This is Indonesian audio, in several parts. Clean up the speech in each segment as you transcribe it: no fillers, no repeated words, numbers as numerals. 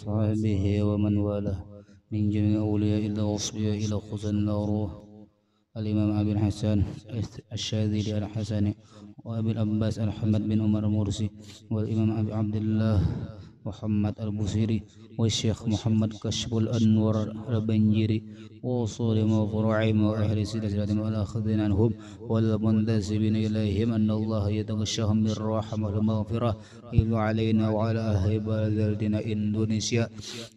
صحبه ومن والاه من جميع أولياء الله وأصفياء إلى خزن الروح الإمام أبي الحسن الشاذلي الحسني وأبي العباس محمد بن عمر المرسي والإمام أبي عبد الله محمد البصيري والشيخ محمد كشف الأنور البنجري وأصولهم وفروعهم وأهل سلسلتهم والآخذين عنهم والمنتسبين إليهم أن الله يتغشاهم بالرحمة والمغفرة إلى علينا وعلى أهل بلدنا إندونيسيا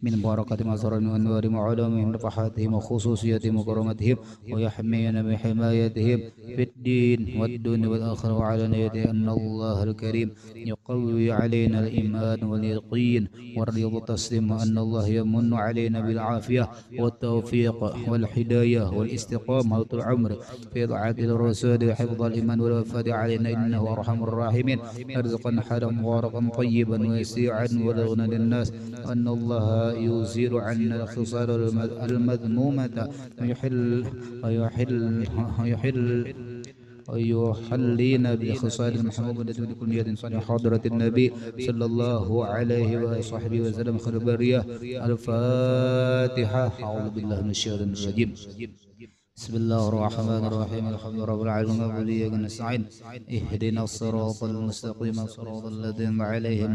من بركة مصرهم وأنوارهم وعلومهم ونفحاتهم وخصوصياتهم وكرامتهم ويحمينا بحمايتهم في الدين والدنيا والآخرة وعلى نيته أن الله الكريم يقوي علينا الإيمان واليقين والرضا والتسليم وأن الله يمن علينا بالعافية والتوفيق والهداية والاستقامة وطول العمر في طاعة الرسول وحفظ الإيمان والوفاة علينا إنه أرحم الراحمين ارزقا حلالا مباركا طيبا ويسيعا ولغنا للناس وأن الله يزيل عنا الخصال المذمومة ويحلينا بخصال المحمودة لكل يد صالح حضرة النبي صلى الله عليه وصحبه وسلم خير البرية. الفاتحة. أعوذ بالله من الشيطان الرجيم. بسم الله الرحمن الرحيم. الحمد لله رب العالمين وإياك نستعين اهدنا الصراط المستقيم صراط الذين عليهم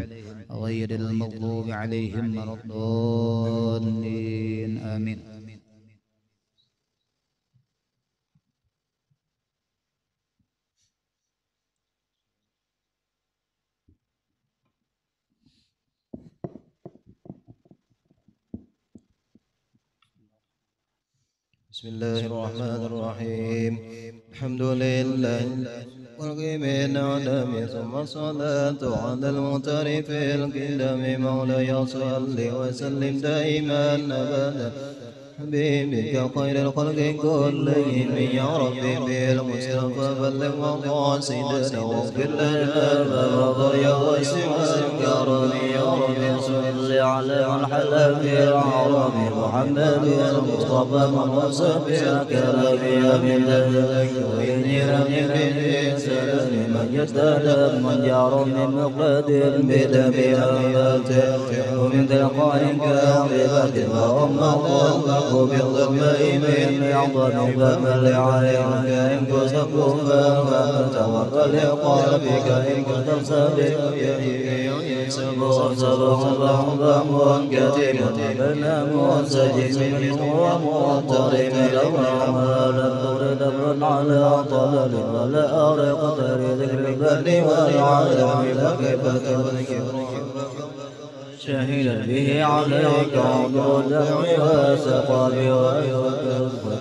غير المغضوب عليهم ولا الضالين آمين. بسم الله الرحمن الرحيم. الحمد لله والقيم العدم ثم الصلاة على المعترف القدم مولاي صل وسلم دائما أبدا حبيبك خير الخلق كلهم يا ربي بالمصطفى بلغ مقاصدنا واغفر لنا ما مضى يا واسع الكرم يا ربي صل على الحلال العرب محمد المصطفى من وصف الكلام يا من لديك وإني رمي من سلام من يستلم من جار من مقدر بدم أمته ومن تلقاء كاذبة وهم الله وبالضمائم يعظم فمن عليك إن كنت كفا فتوكل لقلبك إن كنت صادقا سبح كتيبة بنا منسجم ومضطرب لو أعمال الدور دبر على طلل ولا أرق ذكر البر والعالم فكيف تذكر شهيدا به عليك عمر الدمع والسقام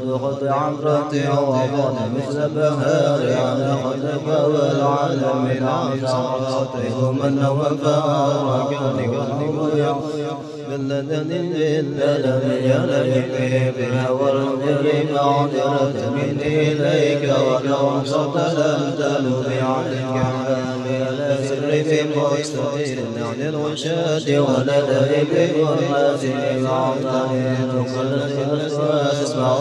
وذقت عمرتي وضعت مثل بهار على خلف والعالم من عصاتهم النوى فارقني والنبويا باللدن للألم يلقي بها والمدر معذرة مني إليك ولو صوت لم تلو عليك سر في مستطير عن الوشاة ولدرب والمازن العطاء كل أسمع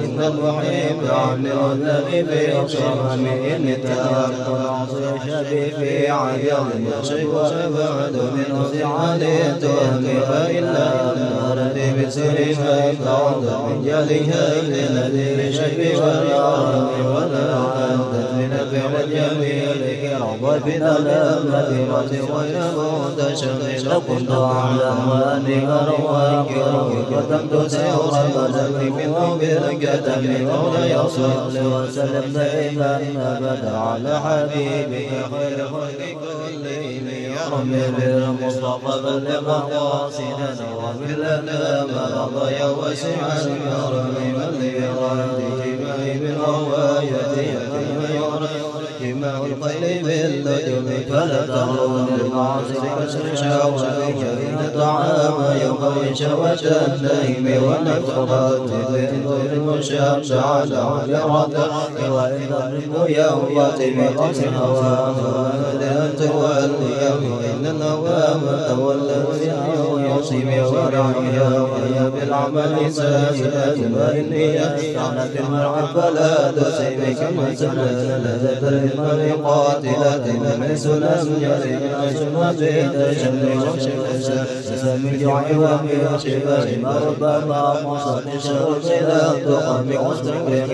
إن المحيب عن الذي في أصحاب إن تأخذ العصي شبيبي عيال شيء وأبعد من وسعالي تهمي فإلا أمرت بسر فإبعد من جالها الذي شبي والعرب ولا أنت من فعل الجميل كرض بالألامة غير متشغل كنت أعلم أني أروانكر كتمت سيرا بدمي من بركة من مولاي صل وسلم دائما أبدا على حبيبك خير خلق كلهم يا ربي بالمصطفى بلغ مقاصدنا واغفر لنا ما مضى يا واسع الكرم من لغيرته بالغواية جماع الخيل بالنجم فلا ترون المعاصي كسر شهوتك إن طعام يوم شهوة النهيم والنفقات بالنور المشاب على عبرته وإن تضرب يوم برأس هواه أن تولي إن النوام تولى الموسم ورعيها وهي بالعمل سائلة وإني كانت المرعى فلا تسيب كما سنة لذة المرء قاتلة من سلام يريد أجمع بيت شمل وشمسة سسم جوع ومن شبه مربما مصر شرق لا تقم واستقرق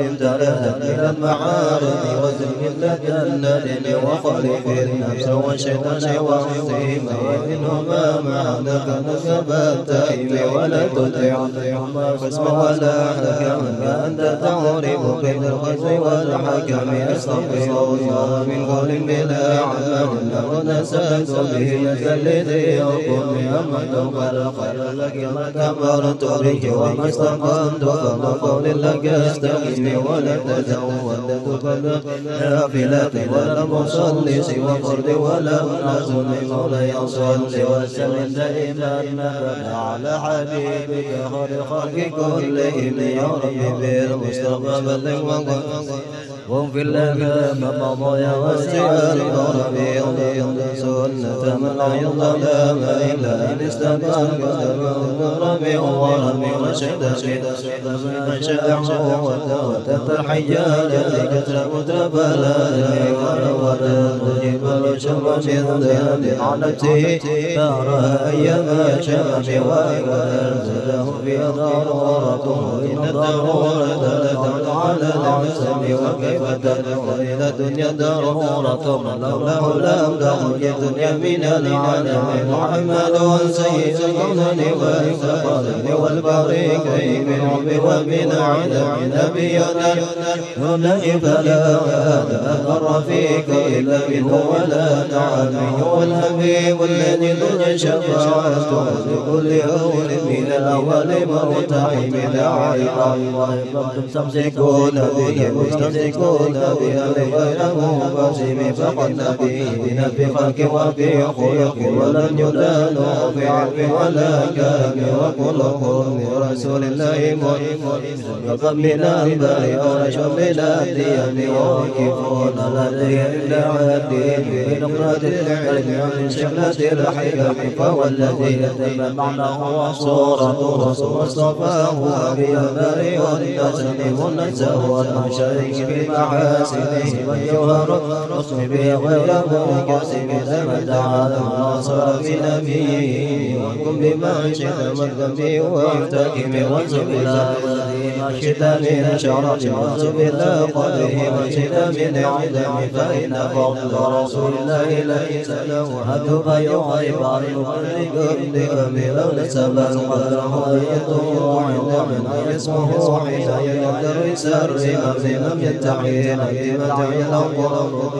انترهت من المعارض وزن لك الندل وخلف النفس والشيطان وعظيم وإنهما معك نكبتين ولا تطيعهما خصم ولا حكم فأنت تعرف بين الخصم والحكم أستغفر الله من قول بلا عمل لو نسأت به الذي يقوم بأمد خير لك ما كبرت به وما استقمت فقول لك استقم ولا تزود تقل نافلة ولا مصلي سوى فرد ولا نازل مولاي صل وسلم دائما أبدا على حبيبك خير خلق كلهم يا رب بالمصطفى بلغ مقاصد واغفر لنا ما مضى وسع الغرب سنة من لا يظلم إلا إن استقام ربي وربي وشد من شاءه وتفتح حجاج لكثرة تبلى وتجيب الشمس الذهب عنتي ترى أيام شمس وأرسله في ضرورته إن الضرورة تدل على العسل وكيف تدعو إلى الدنيا ضرورة لوله لم تخرج الدنيا من العالم محمد سيد الكون والثقل والفريقين بالحب وبالعدم نبينا نولئك فلا أثر فيك إلا منه ولا نعم هو الحبيب الذي ذو شفاعته لكل أول من الأول مرتحم داعي الله تمسكون به مستمسكون بها غيره قاسم فقد نبينا في خلق وفي خلق ولن يدانوا في علم ولا كلام وخلق لرسول الله مؤمن من البر ورشم من الدين واقفون لديه إلا الدين بنقرة العلم من شملة الحكم فهو الذي يتم معناه صورته واصطفاه بأمر والنسم والنزه والمشارك بمحاسنه والجوهر نصم به غيره كاسم ثمد على الناصر بنبيه وكن بما شئت والذنب وافتكم وانصب إلى ما شئت من شرف وانصب إلى قدره ما شئت من عدم فإن فضل رسول الله ليس له هد فيغيب عن كل لو نسب قدره يطوع عند من اسمه حين يقدر يسر لم يتحين بمتع الأقوال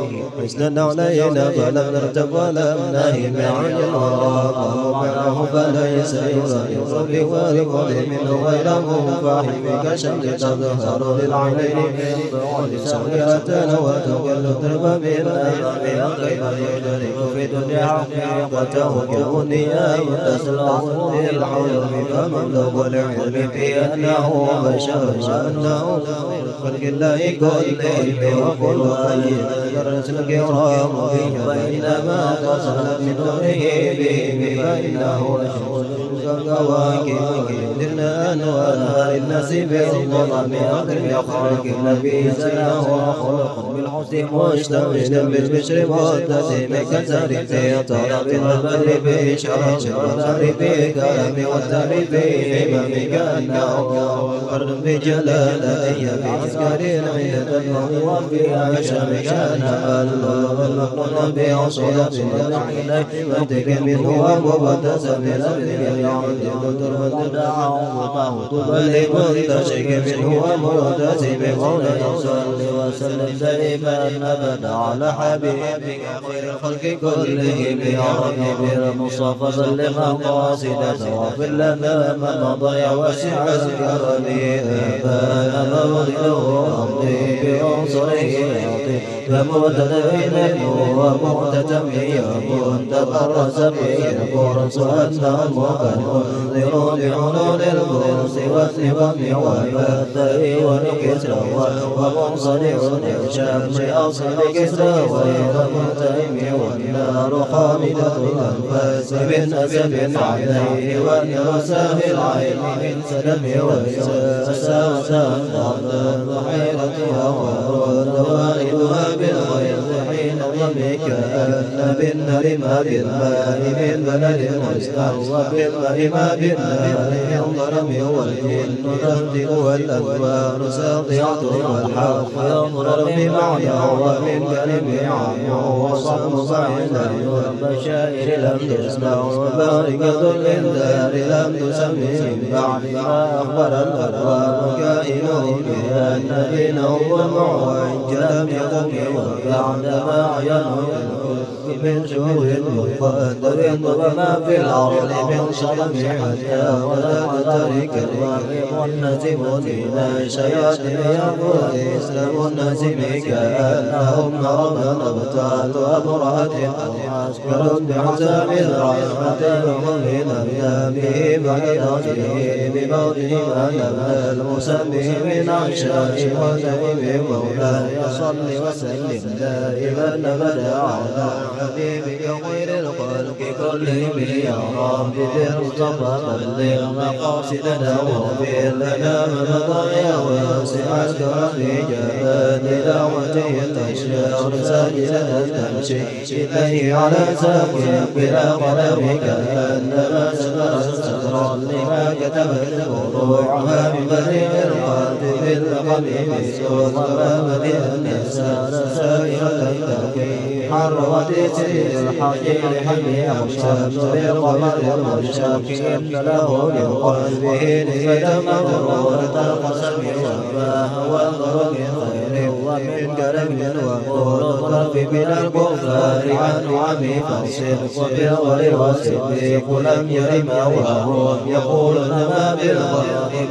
حسنا علينا فلم نرتب ولم نهم عن الورى معه فليس يرى بوالد منه غيره فاحم كشمل تظهر للعينين بعد سوياتنا وتقل تربى بالأمام كيف يشترك في دنيا حقيقته كونيا تسلط للحلم فمبلغ العلم في أنه بشر وأنه خلق الله كلهم وكل أي درس الكرام فيه فإنما تصلت من نوره به فإنه شمس كواكب يدرنا أنوار الناس بالظلم أقرب يخرج النبي سنه خلق بالحسن مشتمل بالبشر والتسم كسر في طلب والبر بشرف والبر بكرم والتر بهمم كأنه فرد بجلالته في عسكر عيدا وفي عشم كان المقنون بعصية العينين وانتك منه ومبتسم لبذل العبد وتربت دعوه طوبى لمنتشك منه ومبتسم مولاي صل وسلم دائما أبدا على حبيبك خير الخلق كلهم يا رب بالمصطفى صل مقاصدنا واغفر لنا ما مضى وسع الكرم أبانا مولده أمضي بعنصره يعطي فمتدين ومعتتم منتظر سبيل فرص أنهم وكننذر بعلول البرص والنظام والفتح والكسر ومنصرف شمس أصحاب كسرى غير ملتئم والنار خامدة الأنفاس من أسد عليه والنرسى في العين من سلم وساوسا ضردا بحيرتها وردوائدها بالغيظ حين ضمك أن بالنار ما بالماء من بلد مستوى بالماء ما بالنار من ضرم والجن تنطق والأنوار ساطعة والحق يضرب بمعنى ومن كلم عام وصم بعيدا والبشائر لم تسمع وباركة الإنذار لم تسمع بعد ما أخبر الأرواح كائنهم بأن دينه ومعوج لم يقم وبعدما عينوا من شهور مقدر وما في الأرض من شرم حتى ولا تترك الواقع والنزم دين شياطين يقول إسلام النزم كأنهم نرى نبتات أبرات أو عسكر بحساب الرحمة ومن أيامه بعدته بموته ما نبى المسمي من عشاء وزيب مولاي صل وسلم دائما أبدا على حبيبك خير الخلق كلهم يا رب بالمصطفى بلغ مقاصدنا واغفر لنا مضايا واسع الكرم جهاد دعوته تشاء ساجدا تمشي إليه على ساق بلا قلم كأنما سترا لما كتبت فروعها من بديع القلب بالقلب سوى مبدئ النساء سائرة تركي حرمت سير الحجير حمي الشمس بالقمر المشتاق إن له لقلبه نسبة مغرورة القسم وما هو أنظر من خير ومن كرم وقول الطرف من الكفار عن عمي فالصدق بالغر والصديق لم يرم وهو يقول ما بالغر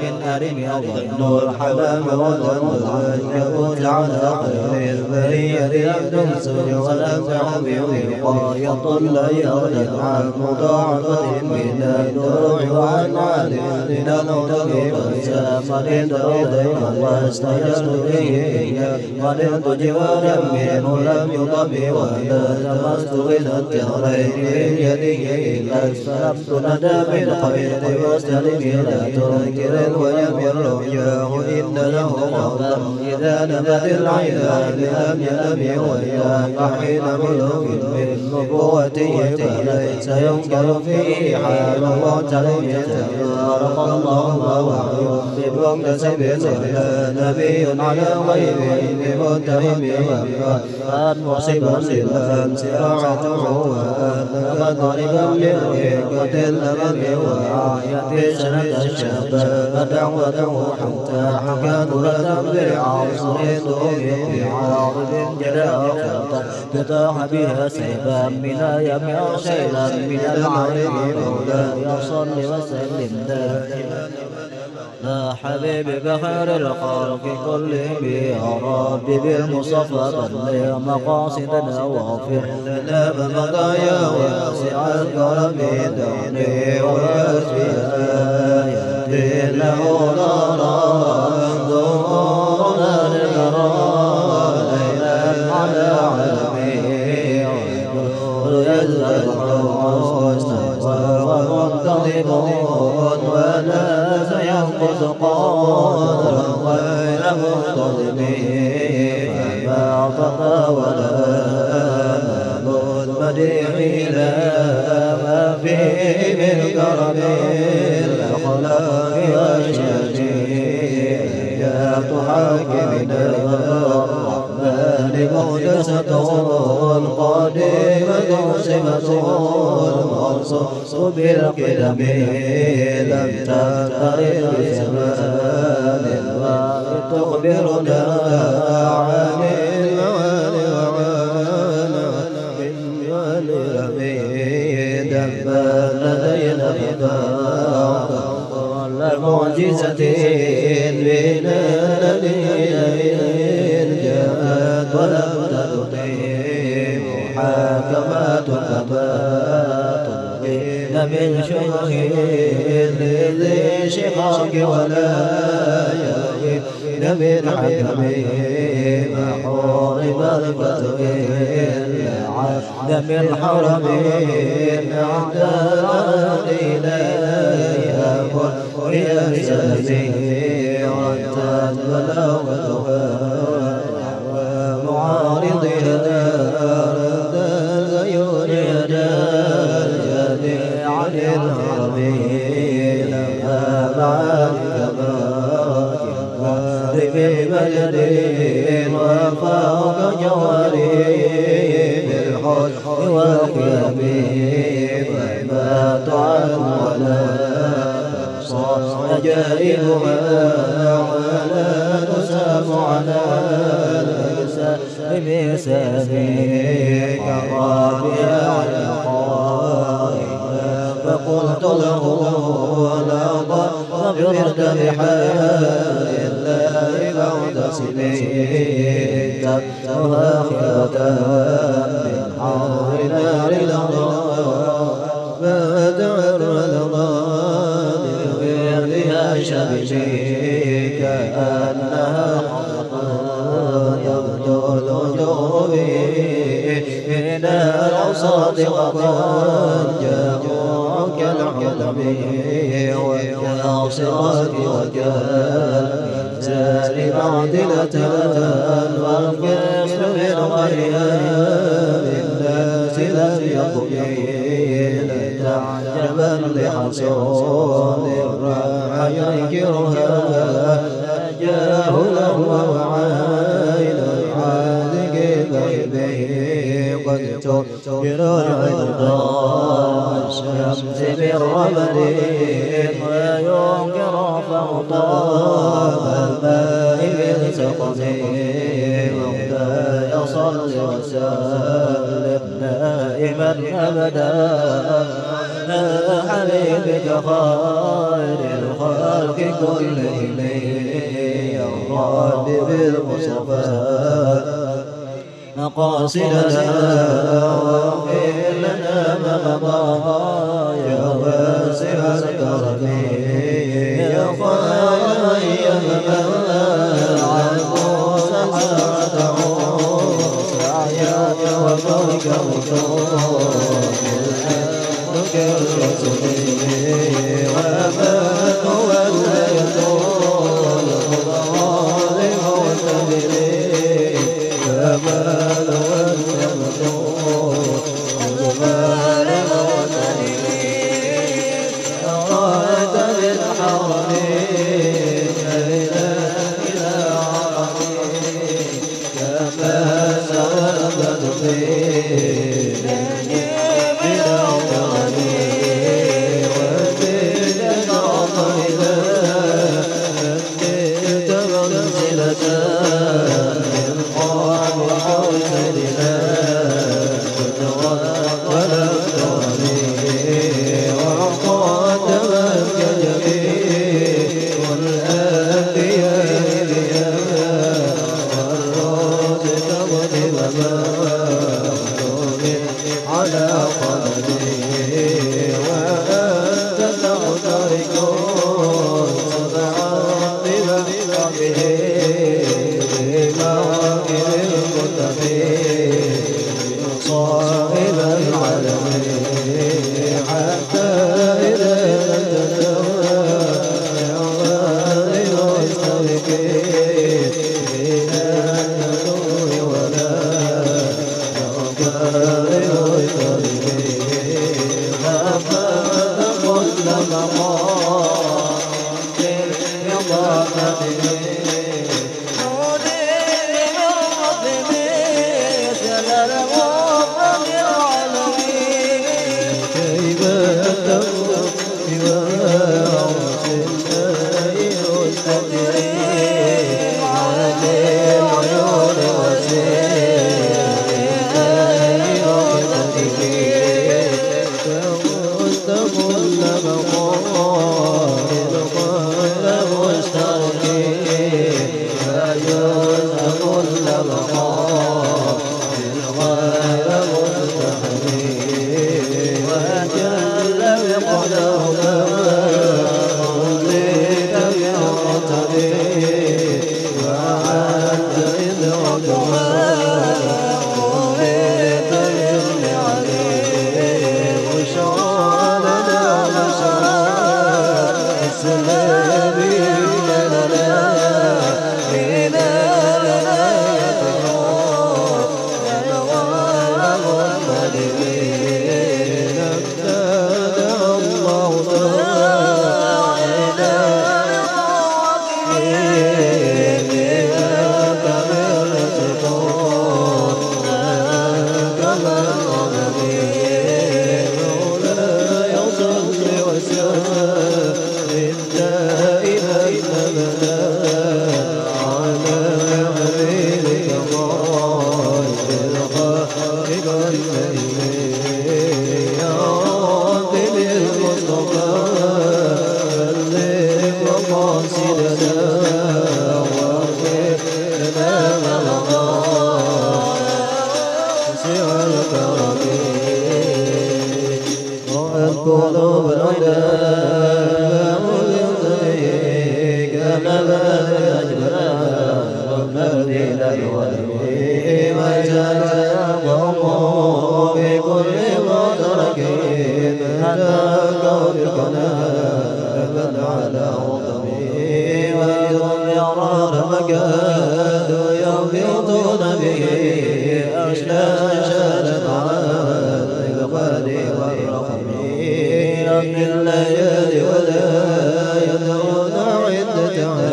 من أرم الظن الحمام والظن أن يفوت على خير البرية لم تنسج ولم تعبر وقاية لا يغنى عن مضاعفة من الدروع وعن عالم من المتقي فسامر دريضين واستجرت به ظننت جوارا منه لم يطب ولا لمست إلى الدهرين من يديه إلا استلمت ندى بالخير واستلم لا تنكر ويمر رجاه إن له قولا إذا نبت العينان لم ينم وياه حين ملوك من نبوته فليس ينكر فيه حال معتلم يتبارك الله وحي بمكتسب ولا نبي على غيب بمتهم وأن مصيبا للأمس راعته وأن ضربا للرقة الأمم وآية سنة الشباب دعوته حتى حكى نورة بالعصر طوب بعارض جلاء تطاح بها سيفا من يم شيلا من العين مولاي صل وسلم دائما لا حبيبك خير الخلق كلهم يا رب بالمصطفى بلغ مقاصدنا واغفر لنا بمضايا واسع الكرم دعني واسفها يهدي له نارا انظرنا للنار ليلا على علمه يزهد ومنتظمون ولا سينقص قدرا غير منتظمين فما خطا ولا مال المديح لا ما فيه من كرم الأخلاق والشجيع يا تحاكمنا الرحمن مهدسة قديمة صفة مرصوص بالقدم لم تنقرض بزمان تخبرنا عن الموالي وعانا من والرمي دما لدينا كل معجزة بين الذين جاءت ولم تطيب محاكمات كما تلقين من شبه لذي شقاق ولا يغيب بالحكم ما حرم الفتح إلا عدم الحرم عند إليها وهي سبيل ردت بلاغتها معارضها رد الغيور يدا الجدي عن الهرم لها معارك بمجد وفوق جواري بالحسن والقيام فما تعد ولا تحصى عجائبها ولا تسام على الأجسام بسامي كرابها على قائها فقلت له لا ضربت بحال الله بعد سنين تبتغى خيرة من حار نار الأرض فدعر الأرض بغيرها شبشي كأنها يبدو الوجوه من الأوساط وقد جاءوا كالعلم والكاصرات وكالميزان معدلة والقسط من غيرها بالناس لم يقبل تعجبا لحصول الراح ينكرها جاهلا وعين العالق غيبه قد تجرى العذراء الشمس بالرمل وينكر فوضى الماء بالسقم ولا يصل وسلم دائما ابدا حبيبك خير الخلق كلهم يا رب بالمصطفى مقاصدنا واغفر لنا ما مضى يا واسع الكرم يا خير من عنه سعته سعيك وفوق وجود الرسل وما هو اليتوم الظالم والتبليغ وما هو اليتوم الظالم والتبليغ أراد بالحرم إلى عربي كما سبب فيه قلوب العدا كان بها أجملا والذين الولي وجعل قومه في كل مدرك أتاك بالقنا بل على وطني وإذ يرى مكاد ينبضون به أشلاء عن الغد والرحم من الليالي ولا يدرون عدتها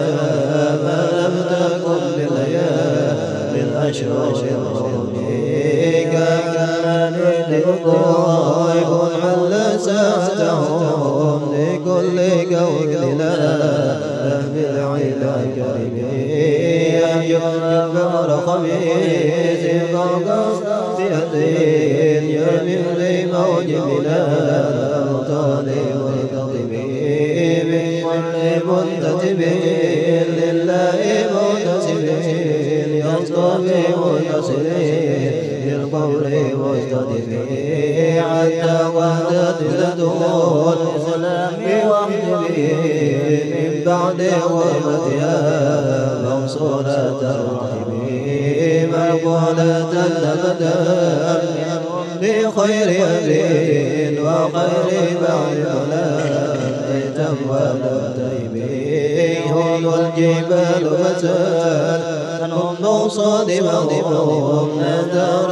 ما لم تكن بالليالي الأشهر الحرم كان للطائف حل ساعتهم لكل كون لا بالعلا كريم أيها الفقر خميس فوق سيدين يرمي لموج بلا الأوطان والكظم من كل منتجب لله منتسب يصطفي منتصرين بالقول مستضيفين حتى وحدت لدون سلام وحده من بعد وحدها موصولة الرحيم مقولة أبدا بخير أبين وخير بعد ولا ولا تيمين هم الجبال مسال هم صادمهم نذر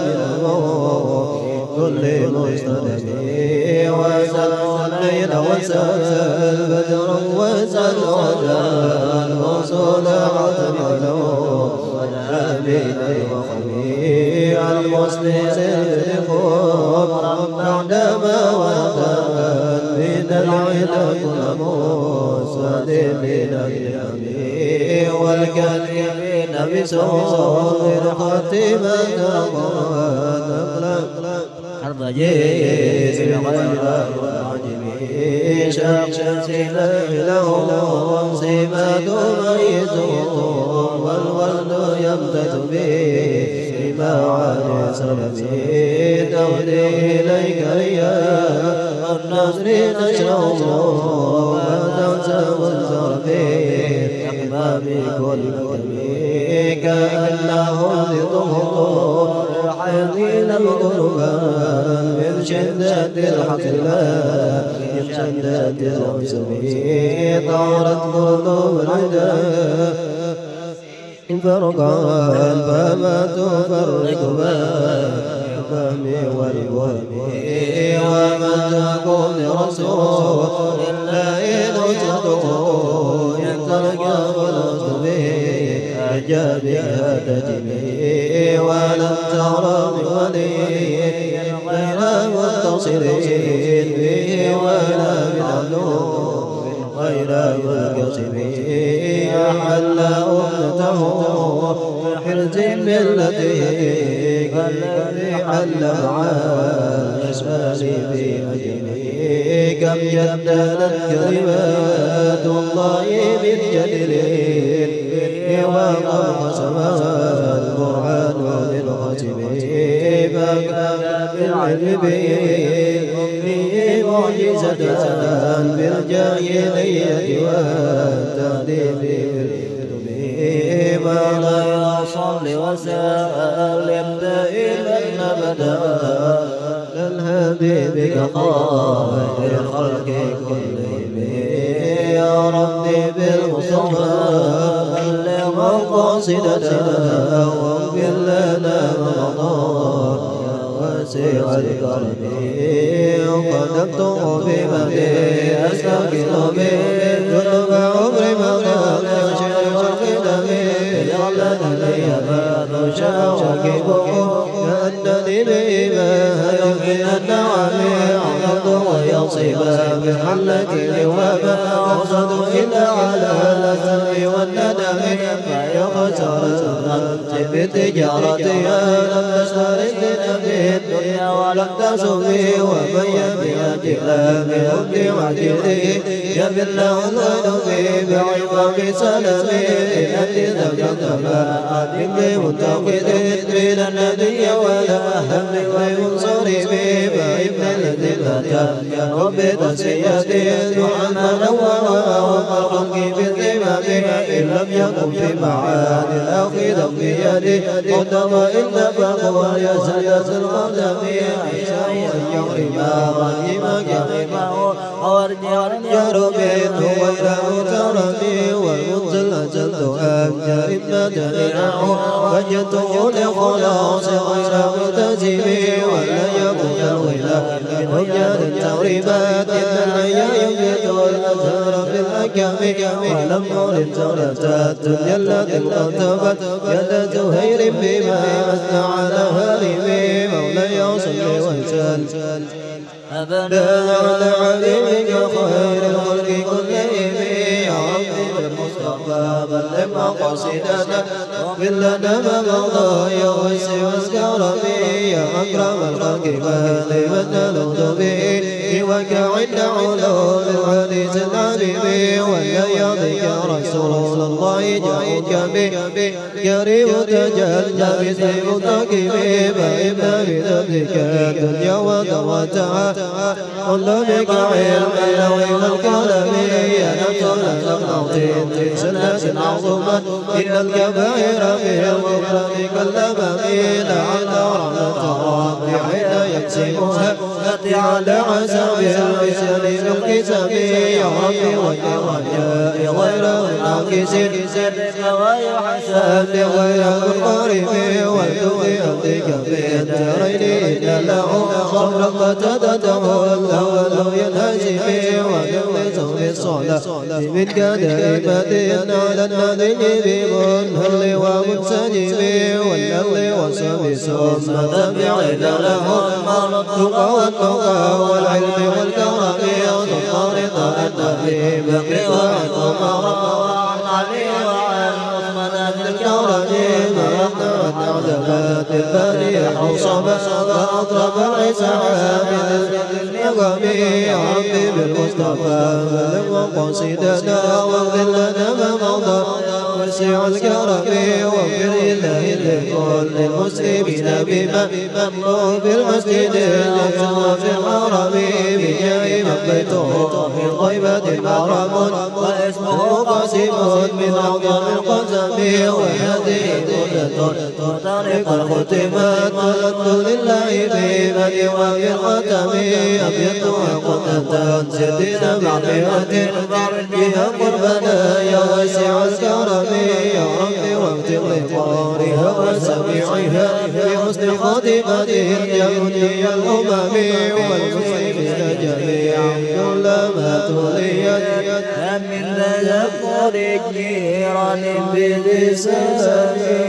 منهم كل مستدفي وسل الليل وسل بدر وسل غدا وصل عتب ونبيل وخمي المسلم الخوف بعدما وفات من العلا كل موسد من اليمين والكلمين بسوء الخاتمة حرب جيس بغير العجمين شمس لهم سمات ميتهم والورد يمتد به بمعاني سلمي تهدي إليك رياح النصر تشرب وتنسى والزرفين يقبى بكل كلمي كأنهم لطهور حيضين القربان من شدة الحقلة من شدة العسر طارت قلوب العدا فرقان فما تفرق فهمي والوهم ومن تكون لرسول الله نجده ينترك ولست به أجابها تجمي ولم ترى بولي غير متصلين به ولا بالعلوم غير منقسمين أحل أمته بحرز ملته كالذي حل مع الإسلام في أجله كم جدلت كلمات الله من جدلين وقد قسم القرآن بالختمين فكان بالعلم به معجزة بالجاهلية والتهذيب بالكتب مولاي صل وسلم دائما أبدا للحبيب خير الخلق كلهم يا ربي بالمصطفى بلغ قاصدتنا واغفر لنا رمضان واسع الكرم قدمت بمدي أستغفر به ذنوب عمري مولاي وشر قدمي يعلن لي ما شاوكبه كأنني بما يمكن النعم عرض ويصيب بحلة وما أقصد إلا على الأسف والندم فيخسر النفس بتجارتها لم تشتري في الدنيا ولم تسبي ومن يبيع جلال بحب وجده يبي الله في بعظم سلمي التي ذكرت ما أدرك منتقد من النبي ولا هم وينصر به فإن الذلة رب تسيدي محمد وخلق بالذمم إن لم يكن في معاد آخذا بيدي مقتضى إلا فهو يسدس القدم عيسى يغرما غنيما كريما وارجع منه غير ترمي والمنزل أجلت أبجى إما تنعه وجدته لخلاص غير ملتزم ولا يكون الغلا من حجان التغريبات إن الحيا يجد الأزهار في الأكام ولم يرد زولة الدنيا التي انقطبت يد زهير بما أثنى على هارمي مولاي صل وسلم أبدا على حبيبك خير الخلق كلهم يا ربي بالمصطفى بلغ مقاصدنا واغفر لنا ما مضى يا ويس واسكرمي يا أكرم الخلق فلمن نلوذ به سواك عند علوم الحديث العليم ولا يضيك رسول الله جاءك به كريم تجلى باسم متقم فإما بذنبك الدنيا ودوتها قل بك علم اللوح والقلم يا نفس الأرض سلة عظمى إن الكبائر في المفرد كاللبن لعل رحمة ربي حين يكسبها أتي على عسى بالعسل بالكسب يا ربي والرجاء غير منعكس ويحسن غير منقرب والدنيا أمدك في الدارين إن له صبرا فتدته الأول ينهزم ويملس بالصلاة منك دائمة على النذل بمنهل ومنسجم والنذل وصب ثم تبعين له التقى والنقى والعلم والكرم ثم رضا النبي بقي وعمر علي وعن عثمان الكرم مرضنا تعلمات الباري حوصبا فأطرب العسعاب النغم يا ربي بالمصطفى بلغ مقاصدنا واغفر لنا ما مضى وسع الكرم واغفر لله لكل المسلمين بما ممنوع في المسجد الأقصى في الحرم بجاه من بيته في طيبة محرم واسمه قاسم من أعظم القسم وهذه مدة طريق الختمات ولدت لله في من وفي الختم أبيض قدة ستين معبئة بها قربنا يا واسع الكرم يا ربي واغفر لقارها وسميعها بحسن خاتمة يهدي الأمم والمسلمين جميعا كلما تليت من تذكر جيران بلسانه.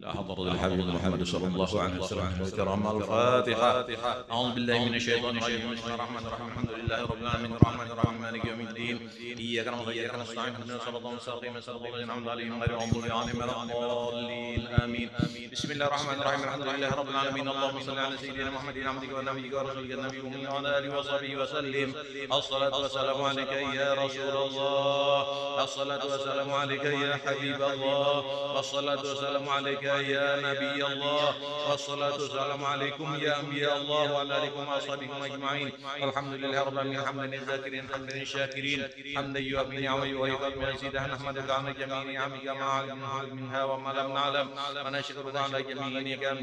لا حضرة الحبيب محمد صلى الله عليه وسلم الكرام. الفاتحة. أعوذ بالله من الشيطان الرجيم. بسم الله الرحمن الرحيم. الحمد لله رب العالمين الرحمن الرحيم مالك يوم الدين إياك نعبد وإياك نستعين اهدنا الصراط المستقيم صراط الذين أنعمت عليهم غير المغضوب عليهم ولا الضالين آمين. بسم الله الرحمن الرحيم. الحمد لله رب العالمين اللهم صل على سيدنا محمد عبدك ونبيك ورسولك النبي الأمي وعلى آله وصحبه وسلم. الصلاة والسلام عليك يا رسول الله. الصلاة والسلام عليك يا حبيب الله. والصلاة والسلام عليك يا نبي الله. والصلاة والسلام عليكم يا أنبياء الله وعلى آلكم وأصحابكم أجمعين. الحمد لله رب العالمين حمدا للذاكرين حمدا للشاكرين حمدا يوافي نعمه ويكافئ مزيده. نحمدك على جميع نعمك ما علمناه منها وما لم نعلم ونشكرك على جميع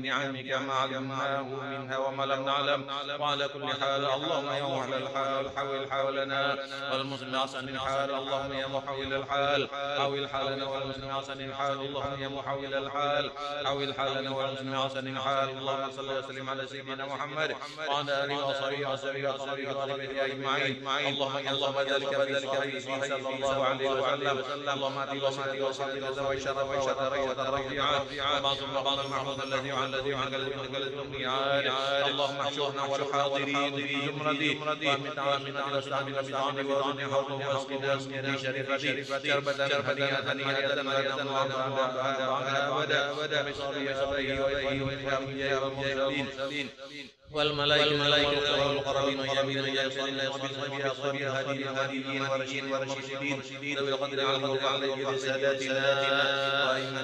نعمك ما علمناه منها وما لم نعلم. وعلى كل حال اللهم يا محل الحال حول حالنا والمسلم أحسن الحال. اللهم يا محول الحال حول حالنا والمسلم أحسن الحال. اللهم يا محول الحال حول حالنا والمسلم أحسن الحال. اللهم صل وسلم على سيدنا محمد وعلى آله وصحبه وسلم وعلى بيته أجمعين. اللهم اللهم ذلك في صلى الله عليه وسلم. اللهم أتي وصحبه وسلم وشرف وترفيعا وبعض المقام المحمود الذي عنك الأمنيات. اللهم احشرنا والحاضرين في زمرتي ومن عامنا واستعمل بطعن وزن حوله واسقنا من شريفتي شربة هنيئة لا تمنع بعدها أبدا بصالح آبائه وإخوانه والمرسلين والملائكة والمقربين وجميع الجالسين وبأصحاب الهادين والراشدين ذوي القدر والفضل بساداتنا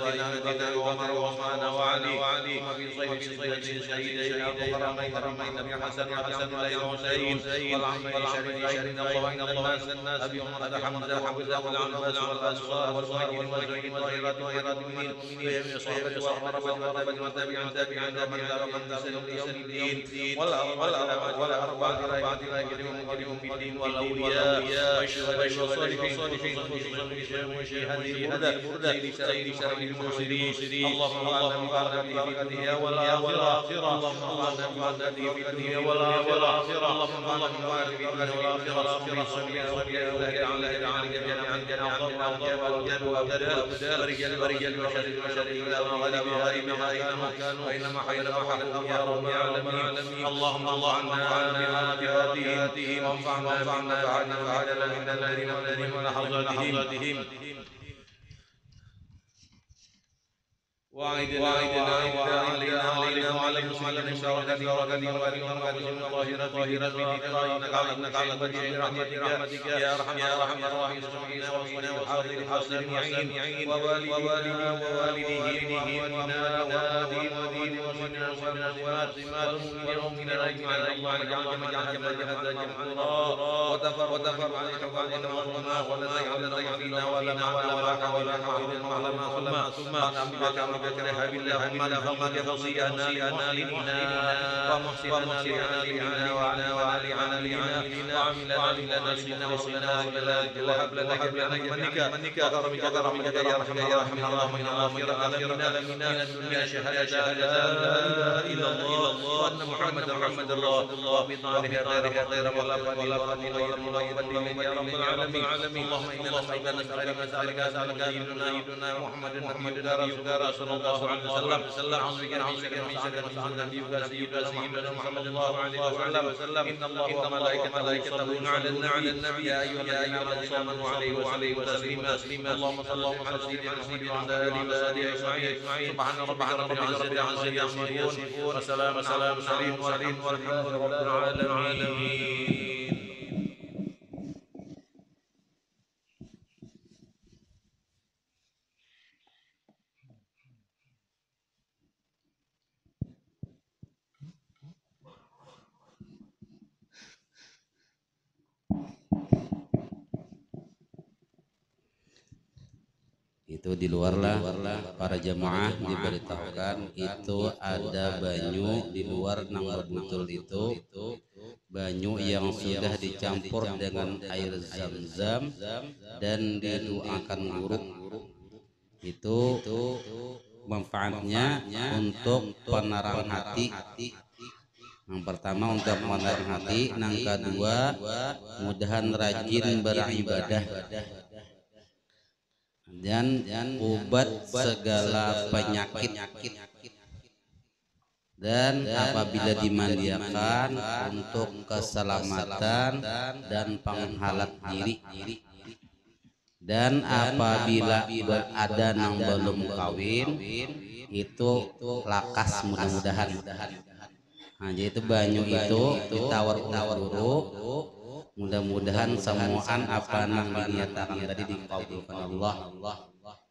وأئمتنا وعمر وعثمان وعلي وما في صيف شهيدين أبو كرمين أبي حسن والحسين والعمرين شريف الله الناس أبي عمر حمزة والعباس والأنصار والمهاجرين والظاهرات المؤمنين وجميع صحابة والتابعين من دار يوم الدين والأربعة الأجرهم في الدين والأولياء والشهداء والصالحين وشيخ هذه البردة سيد المرسلين اللهم انفعنا ببركتها والآخرة اللهم انفعنا في الدنيا والآخرة اللهم انفعنا في الدنيا والآخرة ورجال كانوا وإنما حيث يا رب العالمين اللهم انفعنا بآياتهم وانفعنا فعلنا الذين ولحظاتهم وعيدنا علينا وعلى المسلمين بركة طاهرة إنك على برحمتك يا أرحم الراحمين وصلنا وحاضر الحاضرين ووالدينا ووالدينا والمؤمنين والمؤمنين أجمعين اللهم اجعل هذا جمعا وتفرق عليك وعلينا ولا فينا ولا معنا ثم بكره بالله من فقد فصينا لنا ومحسنا لعنا وعملنا نفسنا وهب لنا منك وكرمك يا رحمن لنا من شهادة لا إله إلا الله وأن محمد الله وبطاعته غير ولا فضيل يا رب العالمين اللهم إنا نسألك سيدنا محمد رسول الله عليه وسلم أعوذ بك من شر سيدنا محمد الله عليه وسلم إن الله وملائكته يصلون على النبي يا أيها الذين آمنوا صلوا عليه وسلموا تسليما اللهم صل على سيدنا محمد وعلى آله وصحبه أجمعين سبحان ربك رب العزة عما يصفون وسلام على المرسلين والحمد لله رب العالمين. Itu di luar lah para jamaah diberitahukan itu ada banyu di luar nang berbutul itu banyu yang sudah dicampur dengan air zam-zam dan didoakan guru. Itu manfaatnya untuk penerang hati. Yang pertama untuk penerang hati, yang kedua mudahan rajin beribadah dan obat segala penyakit, dan apabila dimandiakan untuk keselamatan dan penghalat diri, dan apabila ada yang belum kawin itu lakas mudah-mudahan. Nah, jadi itu banyu itu ditawar guru, mudah-mudahan semuaan apa yang diniatakan tadi dikabulkan Allah.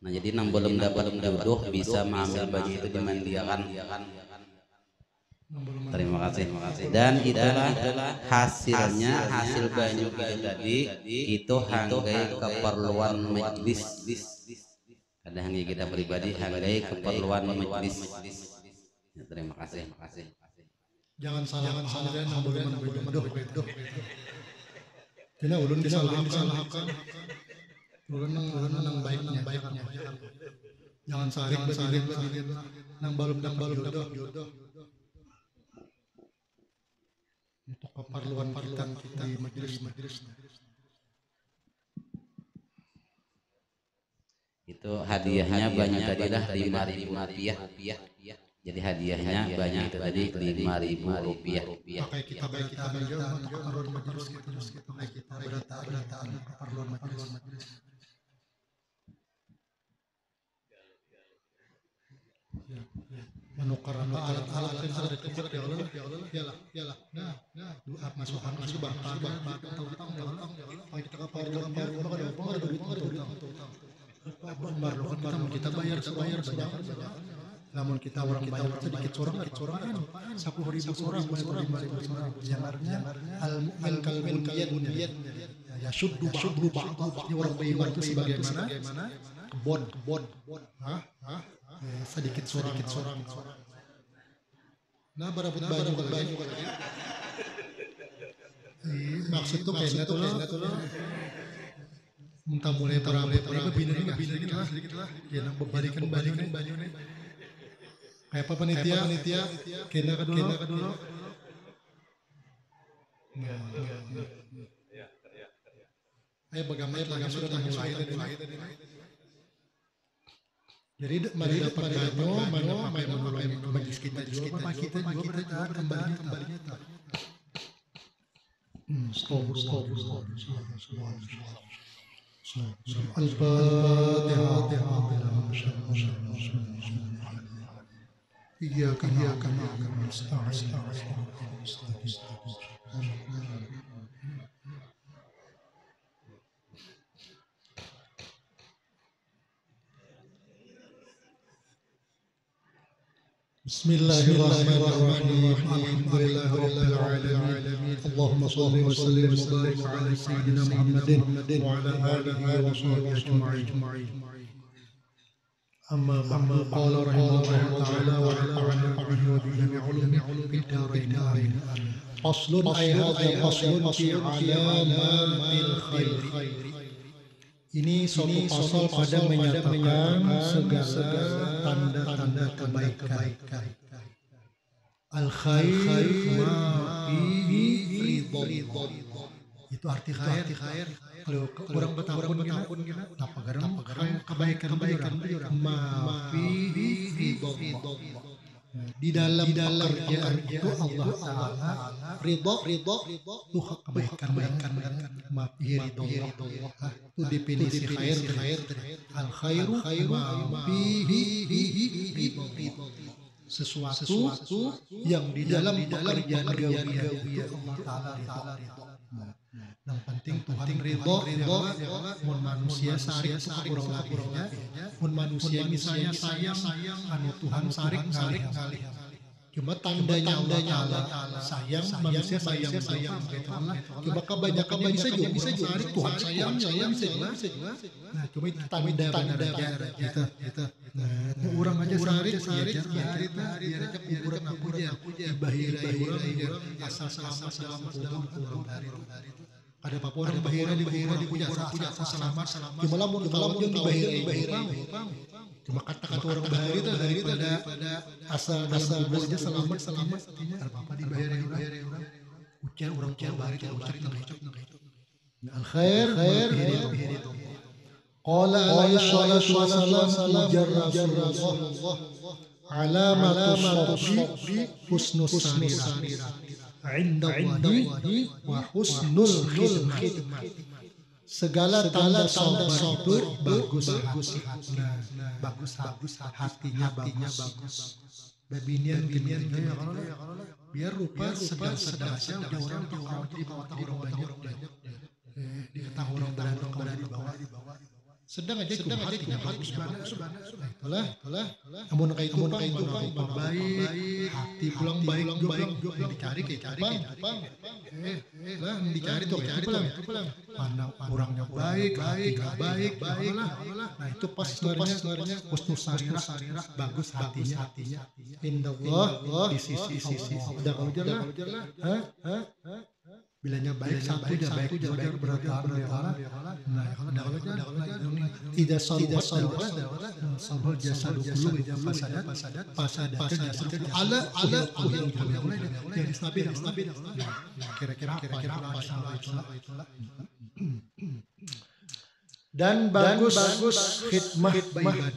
Nah, jadi yang belum dapat jodoh bisa mengambil baju itu dimandiakan. Terima kasih. Dan itulah hasilnya, hasil banyu itu tadi itu hanggai keperluan majlis. Ada hanggai kita pribadi, hanggai keperluan majlis. Ya, terima kasih. Jangan salah yang boleh mendoh. Kena ulun disalahkan. Ulun nang baiknya. Jangan sarik nang balum jodoh. Untuk keperluan kita di majelis. Itu hadiahnya banyak tadi lah Rp5.000. Jadi hadiahnya banyak itu tadi Rp5.000. Pakai kita beritaan aja untuk keperluan majelis gitu. Pakai kita beritaan keperluan majelis. anu karena alat-alat yang sudah cukup ya Allah yalah nah doa masukan itu bapak tahu ya Allah kita ke paru ada duit kan kita bayar namun kita orang bayar sedikit corong kan 10.000 orang 5.000 jangarnya al-mu'min kal-bunyan ya syuddu ba'du orang beriman itu sebagaimana kebon sedikit sorang. Nah barabut baju lagi. Maksud tuh kayaknya tuh minta mulai berapa bina sedikit lah. Ya nang bebarikan baju nih. Kayak apa panitia? Kena ke dulu. Ayo bagaimana sudah mulai tadi. Jadi mari dapat banyo, mana pakai menolong majlis kita juga berita kembalinya tak. Stop. Al-Fatihah. Iyyaka na'budu wa nasta'in. Bismillahirrahmanirrahim. Alhamdulillahirabbil alamin. Allahumma shalli wa sallim wa barik ala sayyidina Muhammadin wa ala alihi wa sahbihi ajma'in. Amma ba'du. Qala rahimahullahu ta'ala wa nafa'ana bihi wa bi jami'i ulumid darain. Amin. Faslun ay hadha faslun fi alamatil khair. Ini suatu pasal pada menyatakan segala tanda-tanda kebaikan. Al-khair ma fihi ridho. Itu arti khair. Kalau orang bertahun gina, apa garam kebaikan ma fihi ridho. Di dalam pekerjaan itu Allah Ta'ala ridho itu kebaikan ma fihi ridho. Itu definisi khair. Al khairu ma fihi ridho. Sesuatu yang di dalam pekerjaan gawian itu Allah Ta'ala ridho. Yang penting Tuhan ridho, mun manusia sarik kurang lebihnya, mun manusia misalnya sayang, anu Tuhan sarik ngalih. Cuma tandanya Allah sayang, manusia sayang gitu Allah. Cuma kebanyakannya bisa juga sarik Tuhan sayang bisa juga. Nah, cuma itu tanda benar gitu. Nah, orang aja sarik biar aja kuburan apuja bahira asal selamat dalam kurang dari. Ada apa orang bahira di punya asal selamat. Cuma lamun di bahira. Cuma kata-kata orang bahira itu daripada asal dalam kuburnya selamat artinya apa di bahira orang. Ujar orang bahira ucap itu. Al khair itu. Qala alaihi salatu wassalam jarrasullah alamatu sabri husnus samirah indallahi wa husnul khidmah. Segala tanda sabar itu bagus hatinya bagus. Babinian biar rupa sedang saja orang di bawah banyak diketahui orang berani bawah. Sedang aja hatinya bagus banget. Itulah. Amun kayak itu baik, hati pulang baik. Dicari. Lah dicari tuh pulang. Pandang orangnya baik. Nah itu pas sebenarnya husnus sarirah bagus hatinya. Indallah di sisi Allah. Udah kalau lah. Bilanya baik satu aja baik berarti Allah. Nah kalau tidak sabul jasadu kullu fasadat jasadu ala jadi stabil. Kira-kira apa itulah. Dan bagus khidmah ibadah.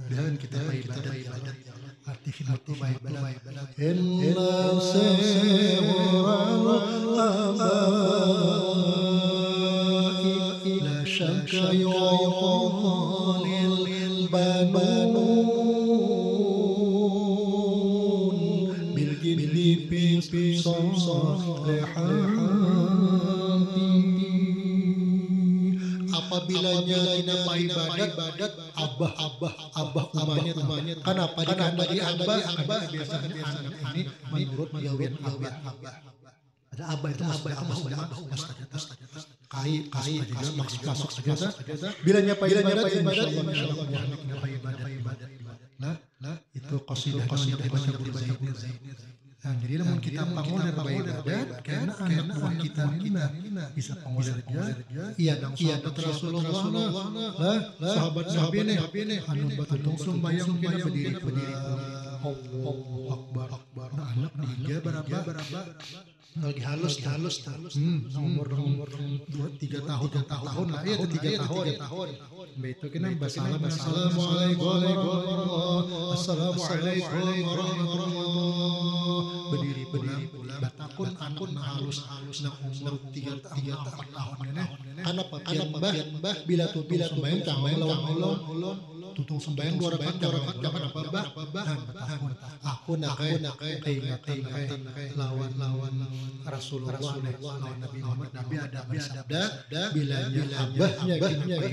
Dan kita ibadat. Arti khidmat itu baik. Inna sewal abai la syakka yuqalil banun Apabila tina ibadat abah umanya kenapa dikandani abah biasanya anak ini menurut gawean abah ada abah itu abah kai masuk saja bila nyapa ibadat nah itu qasidah yang dibaca guru nah, jadi namun kita panggul dari ibadat karena anak buah kita ini bisa panggul dari iya Rasulullah sahabat Nabi ini anu batutung sembayang kita berdiri Allahu Akbar nah anak tiga berapa lagi halus umur 2-3 tahun lah ya 3 tahun itu kena assalamualaikum berdiri batakun akun halus na umur 3 tahun ini anak mbah bila tutung sembahyang tambah lawan tutung sembahyang 2 rakaat jangan apa batakun aku nakai lawan Rasulullah lawan Nabi Muhammad Nabi ada bersabda bilanya abahnya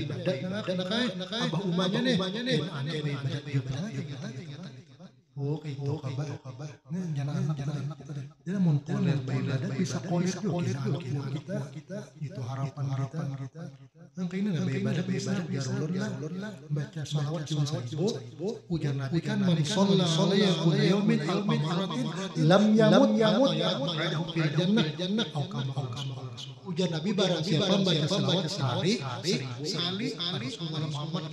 ibadat nakai abah umanya nih aneh ibadat oh itu kabar jangan anak jadi mun koler ibadat bisa koler kita itu harapan kita angka ini nggak ibadat biar ulun lah baca salawat cuma 1000 ujar Nabi kan man shalla alaihi kullu yaumin al-marratin lam yamut ba'dahu fil jannah au kama ujar Nabi barang siapa baca salawat sehari Muhammad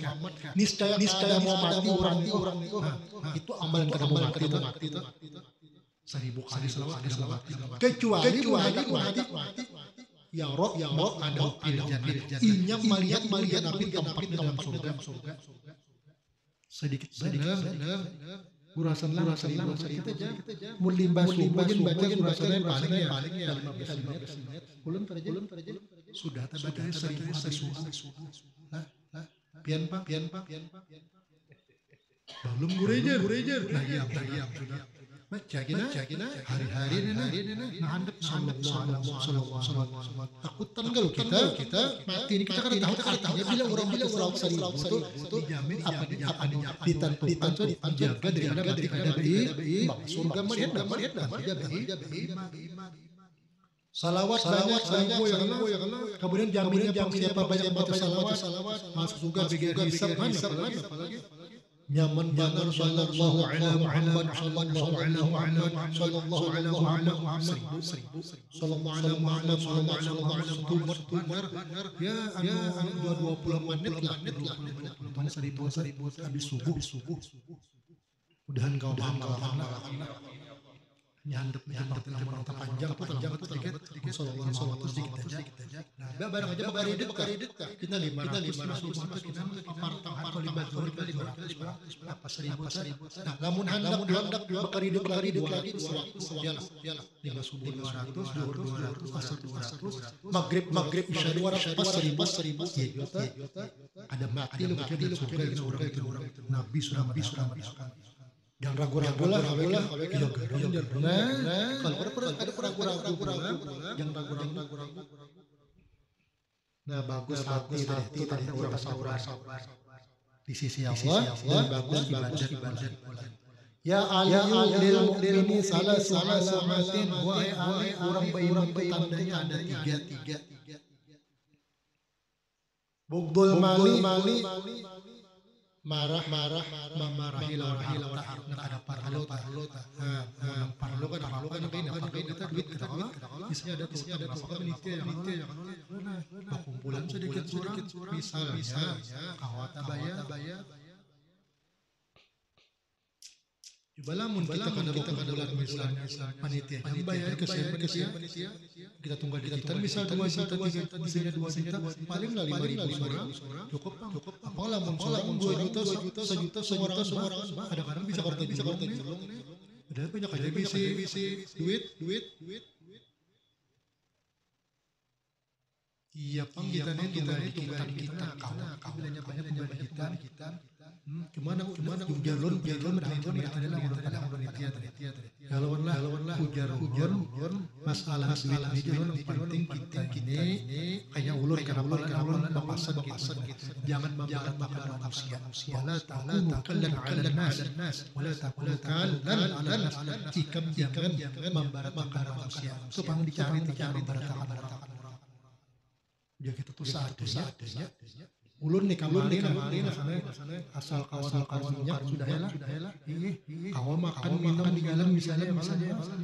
niscaya mau mati orang itu amalan kada mau mati itu 1000 kali salawat kecuali mati ya roh ada fil jannah inya melihat Nabi tempat dalam surga sedikit benar urasan kita aja mun limbah subuh baca urasan paling ya 15 menit ulun pada sudah baca 1000 kali subuh pian pak belum gurejer nah iya sudah baca kina hari-hari nah handap sallallahu aku tanggal kita mati ini kita kan tahu artinya bila orang bila salawat 1000 itu dijamin apa ditentukan dijaga dari ada di surga melihat salawat banyak ya Allah kemudian jaminnya siapa banyak baca salawat masuk surga bagi hisab apalagi nyaman banget sallallahu ala Muhammad sallallahu ala Muhammad sallallahu ala Muhammad benar ya anu 20 menit lah 1000 habis subuh mudahan kau paham nyandep namun panjang tuh sedikit sallallahu sedikit aja nah barang aja bakaridet kita 500 kita partang atau 500 apa 1000 nah lamun handap bakaridet lagi sewaktu piala 5 subuh 200 zuhur 200 asar 200 maghrib isya 200 pas 1000 ada mati lu surga orang nabi sudah mendapatkan jangan ragu-ragu lah kalau ada ragu-ragu jangan ragu-ragu nah bagus hati tadi orang sabar di sisi Allah dan bagus ibadat ya lil mu'mini salah samatin wahai orang beriman tandanya ada 3 bugdul mali marah memarahi lawan harta ada parlo kan ini kita duit kita isinya ada penitia yang kumpulan sedikit misalnya kawata bayar coba lamun kita bulan misalnya panitia bayar kesian kita tunggal di kita misal 2 juta 3 juta misalnya 2 juta paling lah 5.000 orang cukup apa lamun 2 juta 1 juta seorang ada kadang bisa kartu julung udah banyak aja bisi duit iya pang kita nih tunggal kita kawan bilanya banyak tunggal kita Kemana jalur adalah ulun ujar masalah duit ini jalur penting kita ini hanya ulun karena ulun bapasan gitu. Jangan membatalkan manusia. Wala takunu kallan 'ala nas. Wala takunu kallan 'ala nas. Jangan membatalkan manusia. Itu pang dicari membatalkan orang. Dia gitu tuh seadanya. Ulun nih kemarin asal kawan minyak sudah helah. Kawan makan minum di dalam misalnya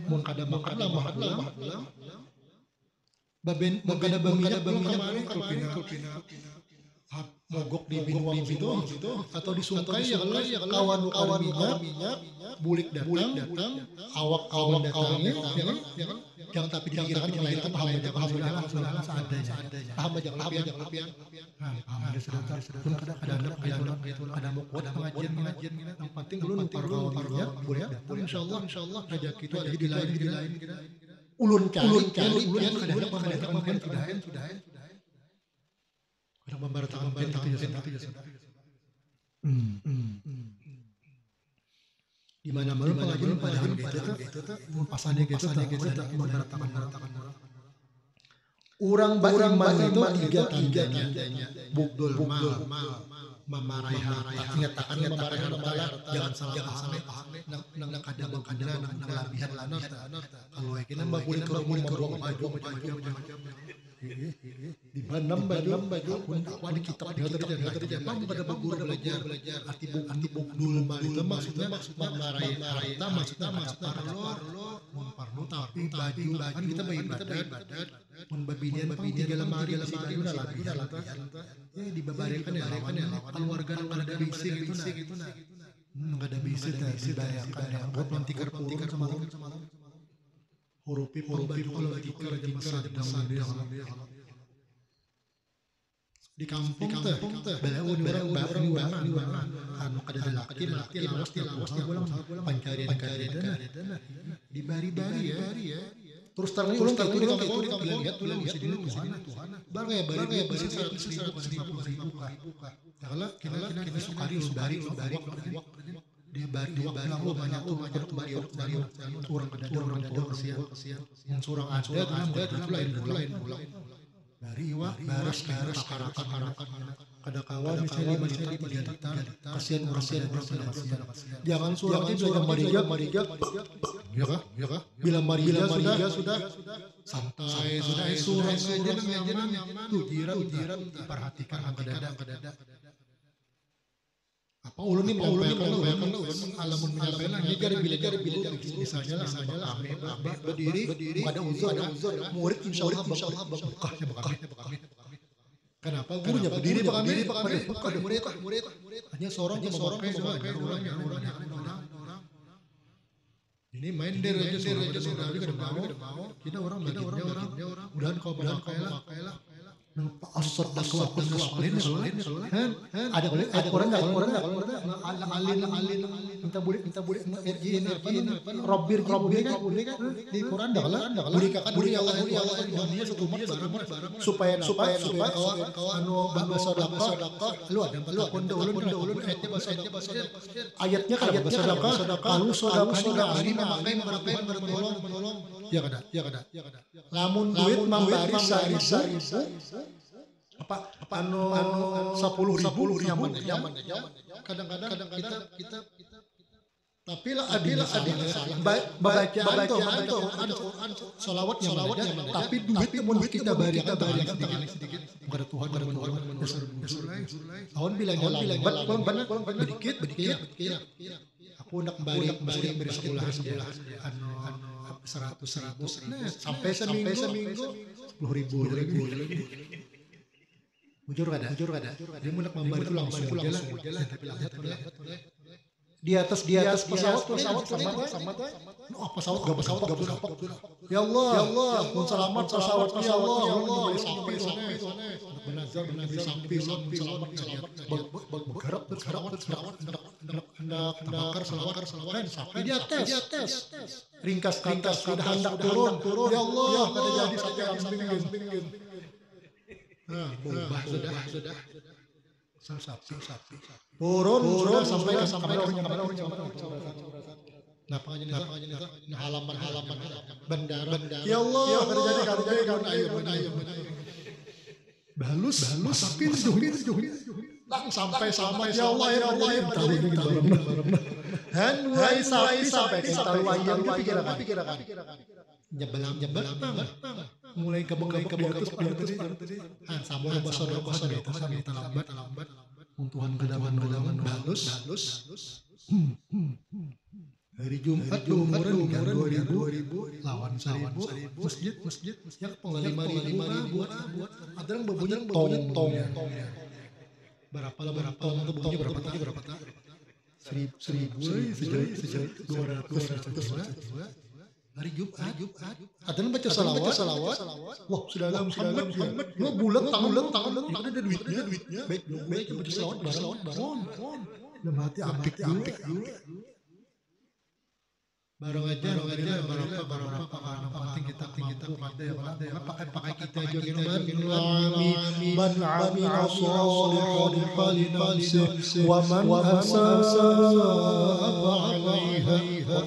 mau kada makan lah. Baben kada minyak kemarin kulpina mogok di binuang situ atau disungkai ya kawan minyak bulik datang awak datangnya ya kan jangan tapi dikirakan yang lain paham aja seadanya paham aja lepian paham sudah pun ada mau kuat pengajian yang penting dulu kawan boleh insyaallah rezeki itu ada di lain ulun cari kadang sudah kadang membaratakan di mana malu pengajian padahal gitu tuh pasannya gitu membaratakan orang beriman itu tiga tandanya bugdul mal memarahi harta nyatakan jangan salah paham nang kada nang labihan kalau kita mbak boleh ke ruang baju di bandam baju pun di kitab dia tadi jangan pada guru belajar anti bugdul mal itu maksudnya memarahi harta maksudnya parlo tapi baju kan kita beribadat mun babinian tiga lemari labihan ya dibabarikan ya keluarga ada bising itu nah enggak ada bising dibayakan ya buat nanti kerpurun semalam huruf kalau tikar besar di kampung teh balaun orang anu kada laki lawas di bolang pancarian di bari ya terus terang itu lihat bisa dulu Tuhan bar ya bari 100.000 kita sukari bari dia bari lalu banyak tuh bari orang kada kesian yang surang ada itu lain bolang dari baras kada kawan misalnya 5 juta 3 juta kasihan jangan surang itu belajar marijak ya kah bila marijak sudah santai sudah surang aja nyaman tuh jiran perhatikan kada apa ulun ini menyampaikan alamun menyampaikan ini cari bila misalnya berdiri ada uzur murid insyaallah bekahnya kenapa gurunya berdiri murid hanya seorang kayak orang ini main aja kada mau kita orang mudahan kau pakailah asal dakwah lain ada orang alin minta boleh Robbir kan di Quran dah berikan dunia satu umat barang supaya anu bahasa sedekah lu ada ulun ayatnya kan bahasa sedekah kalau sedekah ini memakai menolong ya kada lamun duit membari 1.000 apa anu 10.000 nyaman kadang-kadang kita tapi lah adil salah bacaan tuh salawat nyaman tapi duit mun kita barikan sedikit kepada Tuhan tahun bilangnya benar sedikit aku nak bari sebulan anu 100.000 sampai seminggu 10.000 Jujur kada dia nak membari itu langsung jalan tapi lihat di atas pesawat sama pesawat gak ya Allah pun selamat pesawat ya Allah sampai benazar sampai selamat bergerak bakar selawat sampai di atas ringkas sudah hendak turun ya Allah kada jadi sampai sudah sapi. Turun sampai nah halaman bandara. Ya Allah, ayo. Balus sapi lang sampai ya Allah ya han mulai sapi sampai kita wayang pikirakan nyebelang mulai kebeng terus sabor basor lambat untuhan kedaman balus hari Jumat umuran 2000 lawan 1000 masjid ya pengen 5.000 ada yang berbunyi tong berapa tong bunyi berapa tak 1.000 sejauh 200 hari Jumat ada yang baca salawat wah sudah Muhammad lu bulat tangan ada duitnya baik baca salawat bareng dalam hati apik dulu barang aja barang apa penting kita ada ya pakai kita aja man amila sholihan falinafsi wa man asaa alaiha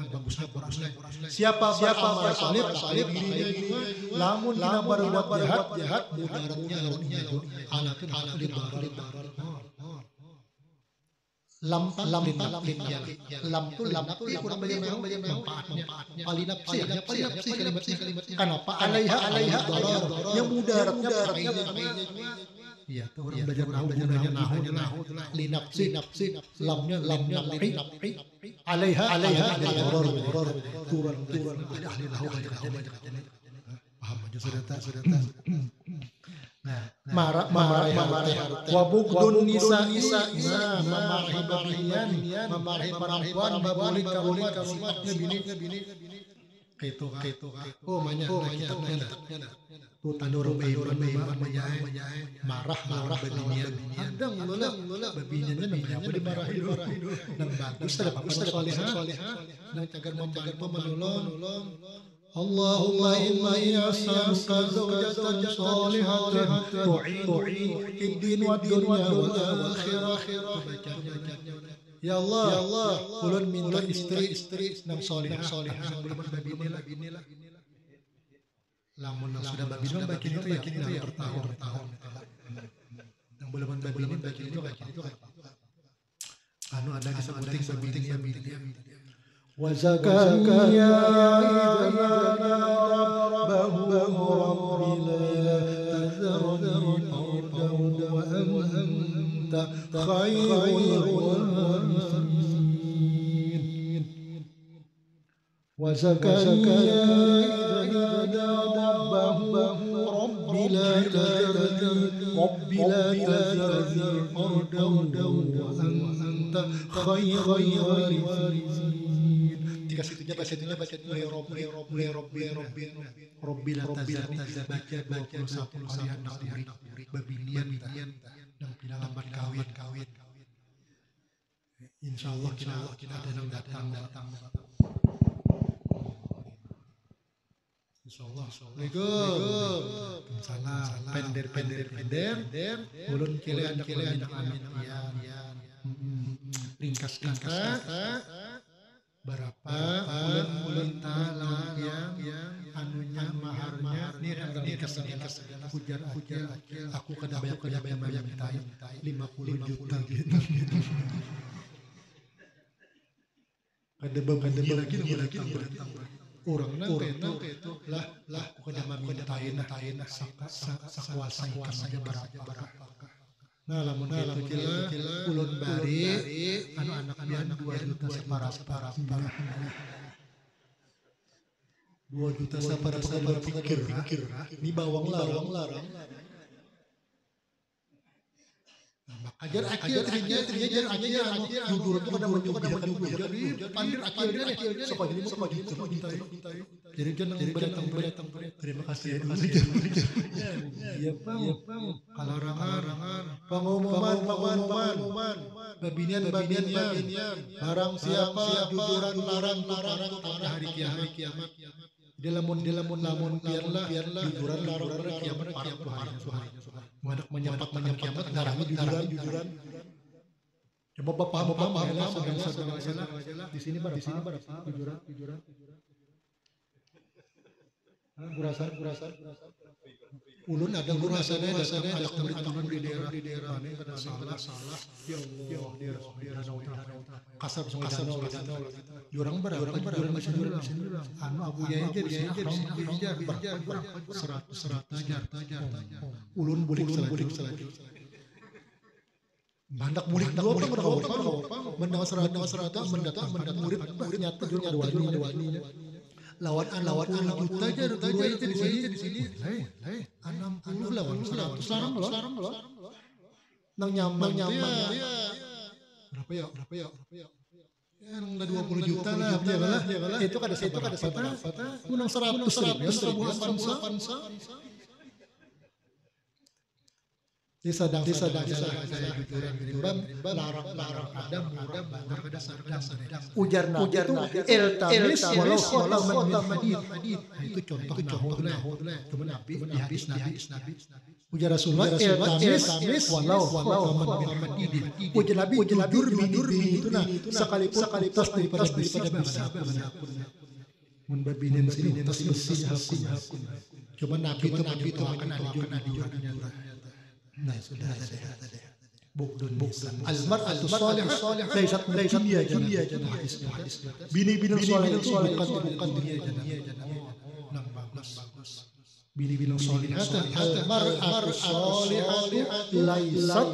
bagusnya siapa beramal salih dirinya juga lamun dina berbuat jahat mudaratnya halatun lam kurang banyak manfaatnya palinapsi kalimatnya kenapa alaiha yang mudaratnya iya tuh orang belajar nahu linapsi lamnya alaiha horor turun ahli nahu baca paham aja sudah marah wa bugdun nisa memarahi perempuan babuli kalimat sifatnya bini itu oh banyak tuh tandur marah babinian ada mulai babiniannya namanya apa dimarahi dan bagus ada solehah dan cagar membantu menolong Allahumma inni as'aluka zawjatan salihatan tu'in fid-din wad dunya wal akhirah. Ya Allah, ulun minta istri nang salihah belum babinilah. Lamun sudah babinilah bakin itu ya bertahun. Yang belum babinilah bakin itu anu ada disebutin babinilah. وزكريا إذ نادى ربه رب لا تذرني فردا وأنت خير الوارثين وزكريا إذ نادى ربه رب لا تذرني فردا وأنت خير الوارثين. Kasihnya baca mulai Robbil baca 21 kali anak murid babinian dan tidak lambat kawin. Insyaallah kita ada yang datang. Insyaallah. Assalamualaikum. Salam. Pender. Ulun kilean amin. Ringkas berapa ulun talang yang anunya maharnya ini ringkas hujan aku kada banyak minta 50 juta gitu kada berbagi lagi orang itu lah aku kada mintain sakuasa ikan aja berapa. Nah, lamun itu ulun bari anak pian 2 juta separa 2 juta separa pikir ini bawang larang ajar akhirnya jujur itu kada menyuguh jadi pandir akhirnya jadi jangan beratang terima kasih ya Pak kalarangan pengumuman babinian barang siapa jujuran larang pada hari kiamat Di lamun biarlah jujuran larang barang kiamat parah Tuhan. Mengadak menyapat kiamat darahnya jujuran. Coba paham ya sedang di sini pada jujuran. Gurasan. Ulun ada gurasannya ada pemerintahan di daerah ini kada salah. Ya Allah, daerah kasar jurang berapa di sini anu abunya aja di sini berapa 100 aja. Ulun bulik selagi. Bandak mulik dua mendawa serata mendatang murid nyata juga wani lawan 60 juta aja di sini 60 lawan 100 larang loh nang nyaman berapa ya yang udah 20 juta lah itu kada satu menang 100 pansa Desa jujuran larang ada murah benar kada sadang ujarna iltamis walau madid itu contoh nahu cuma nabi di hadis nabi ujar Rasulullah iltamis walau madid ujar nabi jujur itu sekalipun tas daripada bisa mun babinin sini tas besi hakun cuma nabi itu akan ada jujurannya. Nah sudah ada. Bukdun Al-mar'atu salihah laysat dunia jannah hadis. Bini salihah itu bukan dunia jannah. Nang bagus. Bini salihah al-mar'atu salihah laysat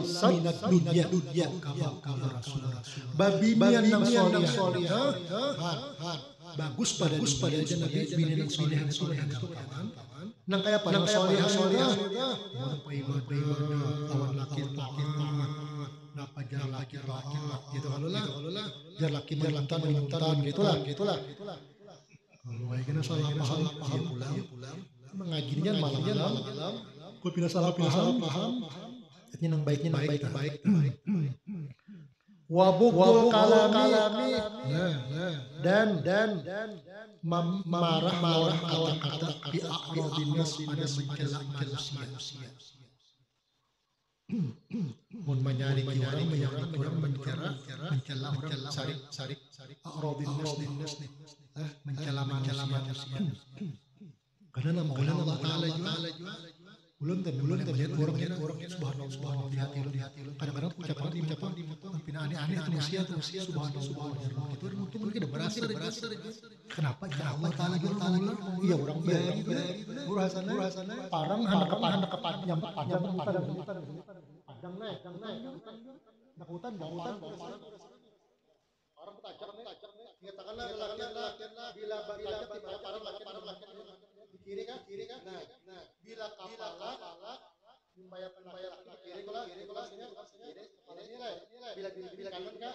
minad dunya kama Rasulullah. Babi yang salihah bagus pada jannah bini yang salihah itu gampang. Nang kaya panang solihah orang ibadah lawan laki napa jar laki gitu lah jar laki menuntan gitulah kalau baik kena salah paham pulang mengajinya malam kau pindah salah paham ini nang baiknya baik wabukul kalami dan marah kata-kata bi'a'rodinas pada mencela manusia. Mun menyaring orang menyangkut orang mencela orang sarik a'rodinas nih mencela manusia. Karena nama Allah Ta'ala juga Ulun melihat orang subhanallah di hati lu. Kadang-kadang ucapan di motor aneh-aneh manusia subhanallah. Itu mungkin udah berasa. Kenapa Allah Ta'ala juga iya orang beri urasana parang hendak kepat yang padang naik hutan bawa orang tajam nyatakanlah bila tajam parang di kiri kan nah bila kapal membayar kiri bila kanan kah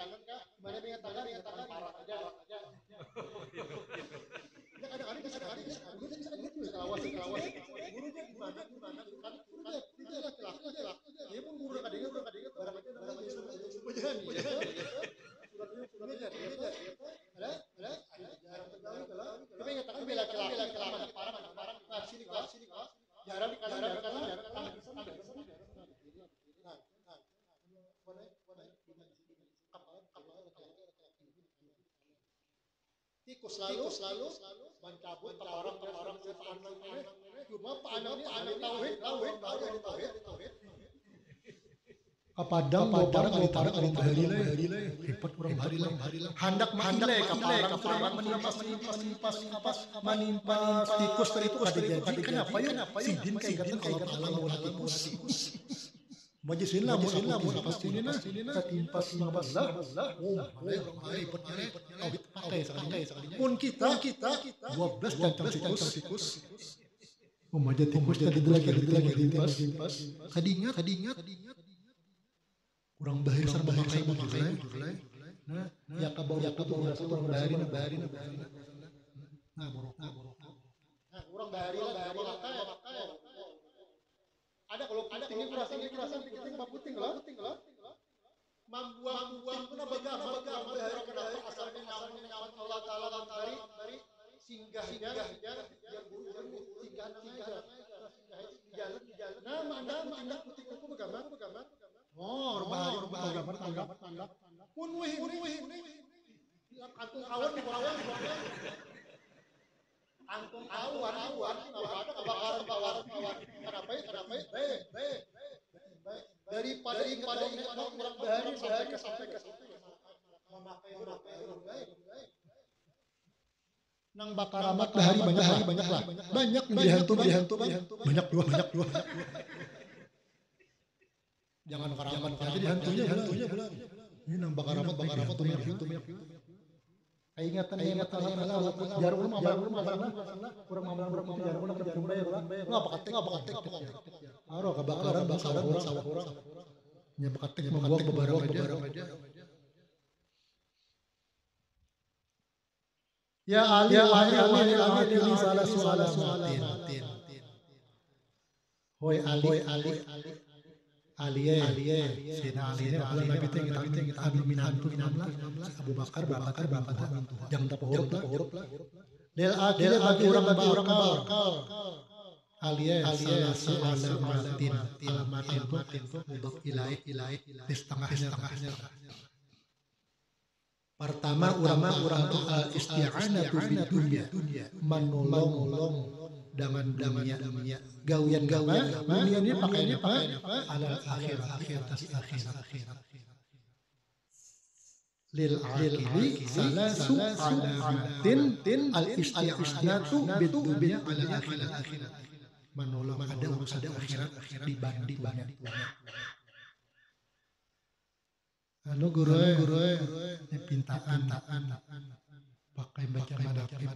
mana mengatakan parah aja kawas gurunya gimana kan dia pun guru kadang tikus lalu mencabut orang cuma panang tauhid Padang ada bahari hebat orang bahari hendak kaparang menimpas tikus ada jadi kenapa sidin kayak kalau alam mau tikus majisin lah pasti ini ketimpas lah hebatnya pakai sekali pun kita 12 ganteng tikus memanjat tikus tadi lagi timpas kadinya kurang bahir sama pakai bujulai nah ya kabau kurang bahir nah borok nah kurang bahir ada kalau tinggi kurasan puting lah membuang pun baga bahir kenapa asalnya nyaman Allah Ta'ala dari singgahnya mun weh antung kawan di kawan antung kawan kebakaran kenapa daripada kurang bahari sampai ke memakai nang bakar amat bahari banyak hantu banyak dua jangan karamat jadi hantunya benar ini nang bakar amat banyak ingatan jarum jarum kurang jarum nggak pakai aro kebakaran orang nya pakai membuat bebarang aja ya Ali ini salah sualatin hoi Ali sina Ali ini bulan Nabi kita minantu Abu Bakar jangan dapat huruf lah del akil bagi orang bakal Ali salah sualatin alamatin itu mudhaf ilaih di setengahnya pertama orang tu isti'anatu bid dunya menolong dengan dunia gawian dunia ini pakainya apa alal akhir lil akili salasu alamatin al isti'anatu bid dunya alal akhir menolong ada urusan akhirat dibanding dunia. Halo guru pintaan pakai baca madapin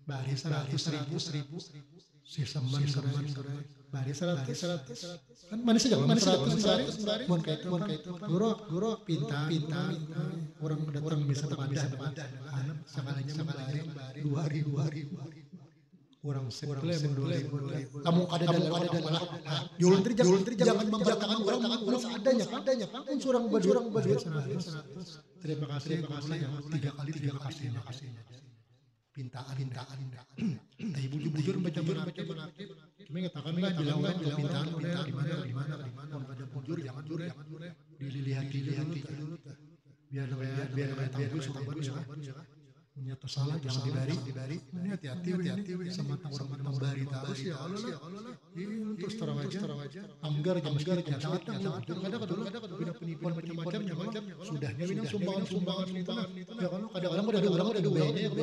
bari 100.000 si semen bari 100 kan manis aja 100 mun kaitu guru pintaan orang datang bisa padan sakalanya membari 2.000 orang sekolah yang 2.000 kamu ada dalam julun jangan memberitakan orang seadanya pun surang berdua terima kasih yang 3 kali terima kasihnya pintaan tapi bujur baca menakib cuma katakan bilang pintaan di mana kalau ada bujur jangan dilihat dulu biar tahu sudah punya salah jangan dibari ini hati-hati sama orang membari terus ya Allah terus terang aja anggar datang ada penipuan macam-macam sudahnya bina sumbangan itu ya kalau kadang-kadang ada orang ada duanya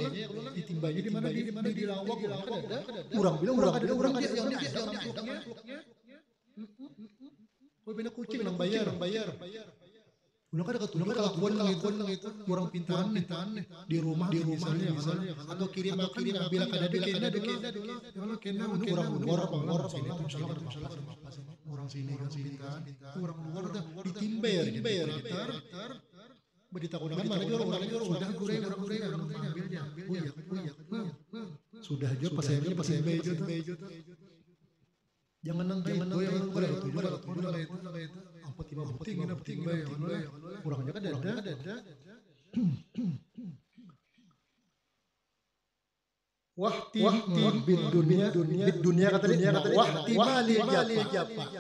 ditimbanya di mana di lawak ada orang bilang ada orang yang bina kucing yang bayar udah kada kelakuan itu kurang pintaan di rumah misalnya atau kirim bila kada dulu kalau kena orang sini orang sini kan pintaan orang luar udah ditimber beritahukan mana orang sudah gurih orang ambilnya sudah aja pas bejo jangan nang itu penting kurangnya kan ada wahti bid dunia kata wahti mali japa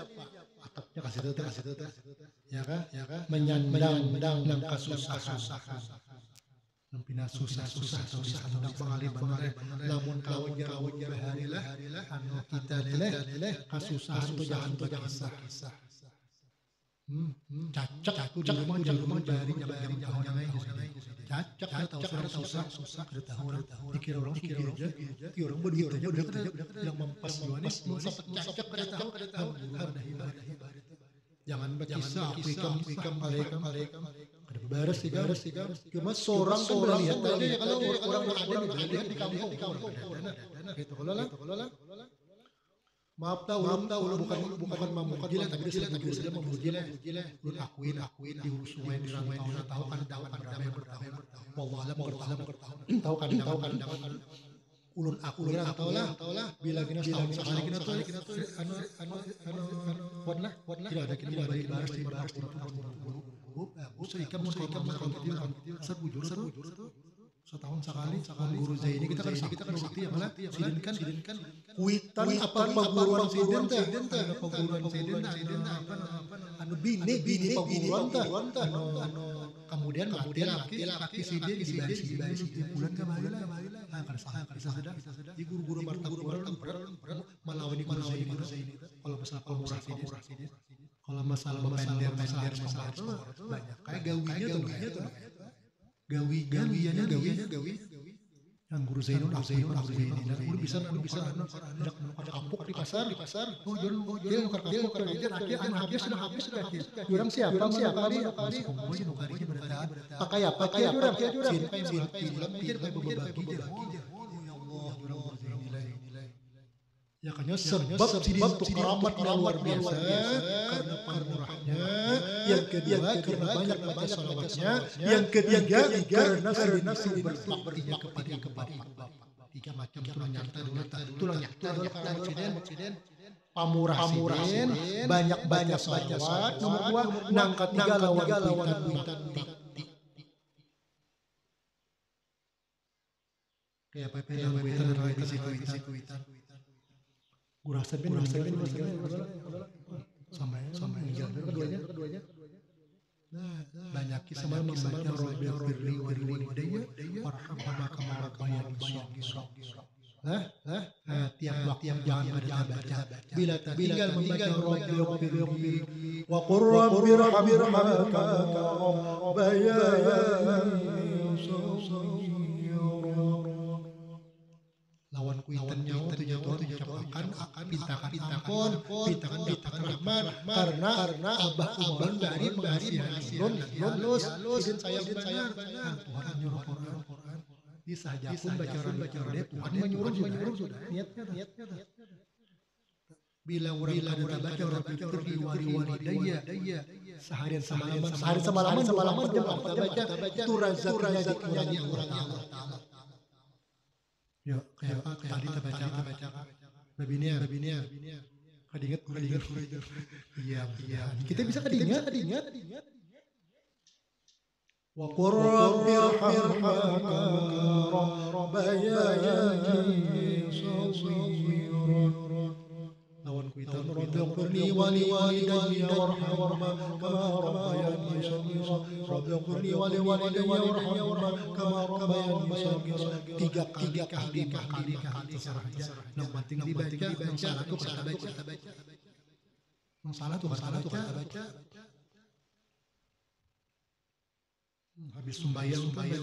atapnya kasih tata ya kan menyandang nang kasusah nampina susah nang pengalih lamun kawan harilah anu kita leleh kasusah tu jangan kisah cacak aku di rumah dari jam cacak tahu susah kada tahu dikira orang aja orang berdua aja udah yang mempas Yohanes cacak kada tahu jangan berkisah ikam kada beres sih cuma seorang kan melihat aja kalau orang ada di kampung gitu kalau lah maaf bukan memujilah tapi sudah memujilah ulun akuin di hulu sungai di rantau tahu kan berdamai wallah tahu kan ulun akuin tahu lah bila kita setahun sekali kita tuh anu wadlah tidak ada kita baris di baris usah ikan kalau dia sebujur tuh setahun sekali guru Zaini kita kan rutin ya malah sidin kan kuitan apa perguruan sidin teh ada perguruan sidin anu bini perguruan teh anu kemudian laki sidin dibayar setiap bulan ka baheula kada sudah di guru-guru martabur berat melawan guru Zaini kalau masalah pemurah sidin kalau masalah bender masalah banyak kayak gawinya tuh gawi yang guru Zainul udah bisa kapuk di pasar oh jual nukar akhir habis jurang siapa kali pakai apa jurang ya kayaknya sebab sidin itu keramatnya luar biasa karena pemurahnya, yang kedua karena banyak baca salawatnya, yang ketiga karena sidin berbaktinya kepada bapak. Tiga macam tulang nyata adalah keramat sidin, pamurah sidin, banyak baca salawat, nomor dua nangkat tiga lawan kuitan bakti. Kayak apa yang kuitan. Gurasan sampai keduanya. Nah, banyak sama membaca Rabbi firli walidayya warhamhuma kama rabbayani shaghira. Tiap waktu jangan baca. Bila tinggal membaca Rabbi firli wa qur rabbi irhamhuma kama rabbayani shaghira. Lawan kuitannya itu ucapkan pintakan ampun, pintakan rahmat karena abah kumahan dari penghasilan halus sidin sayang benar. Tuhan nyuruh Quran disahajakeun baca Tuhan menyuruh sudah niatnya. Bila orang kada baca Rabbi firli walidayya seharian semalaman jam 4 baca itu rezeki dikurangi Allah Taala. Ya, kayak tadi kita baca Babiniar. Kadingat. Iya. Kita bisa kadingat. Wa qur rabbi irhamhuma rabbayani shaghira. Lawan kuitan rabbi ighfirli wa li walidayya warhamhuma kama rabbayani shaghira. Rabbi ighfirli wa li walidayya warhamhuma kama rabbayani shaghira. Tiga kali terserah aja. Yang penting dibaca, yang salah tuh kata baca. Yang salah tuh kata baca. Habis sembahyang baca.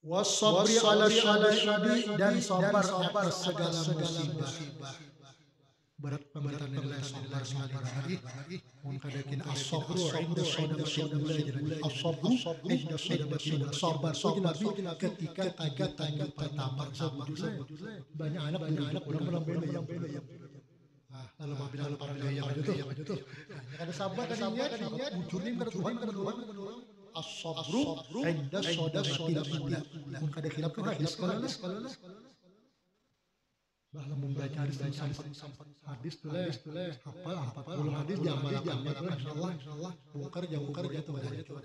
Wasabri ala syadi dan sabar atas segala musibah. Berat pembatan nilai sabar sekali. Mun kadakin as-sabru inda sadaqatil ula jadi as-sabru inda sadaqatil ula. Sabar itu Nabi ketika tanya pertama banyak anak orang beda. Lalu mau bilang para gaya aja tuh. Kada sabar kadinya munculin ke Tuhan. As-sabru inda sadaqatil ula. Mun kada khilaf ke hadis kalau bahwa membaca hadis tulis hafal 40 hadis diamalkan insyaallah bongkar jatuh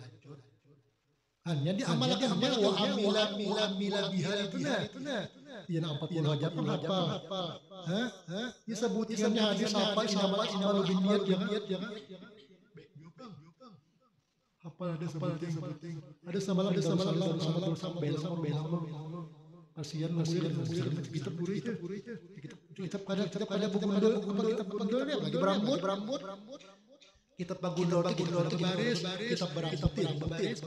hanya diamalkan wa amila biha itu nah ya 40 hadis pun hafal disebutkannya hadis apa inamal binniyat jangan hafal ada sebutin ada samalam belang kasihan kitab kada buku bundel lagi berambut kitab bagundol baris kitab berambut baris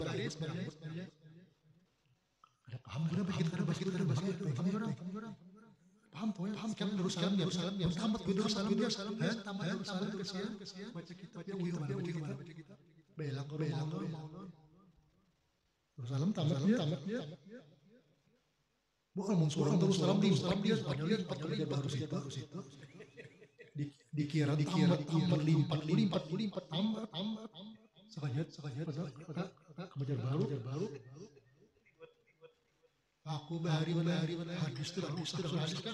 ada paham guna kita paham kan Yerusalem tamat Yerusalem kasihan baca kitab ya baca kitab belang Yerusalem tamat ya bukan mensurang terus dalam dia padahal 4 kali dia baru situ dikira limpat tamat sekanyat kejar baru Aku bahari hadis itu hadis kan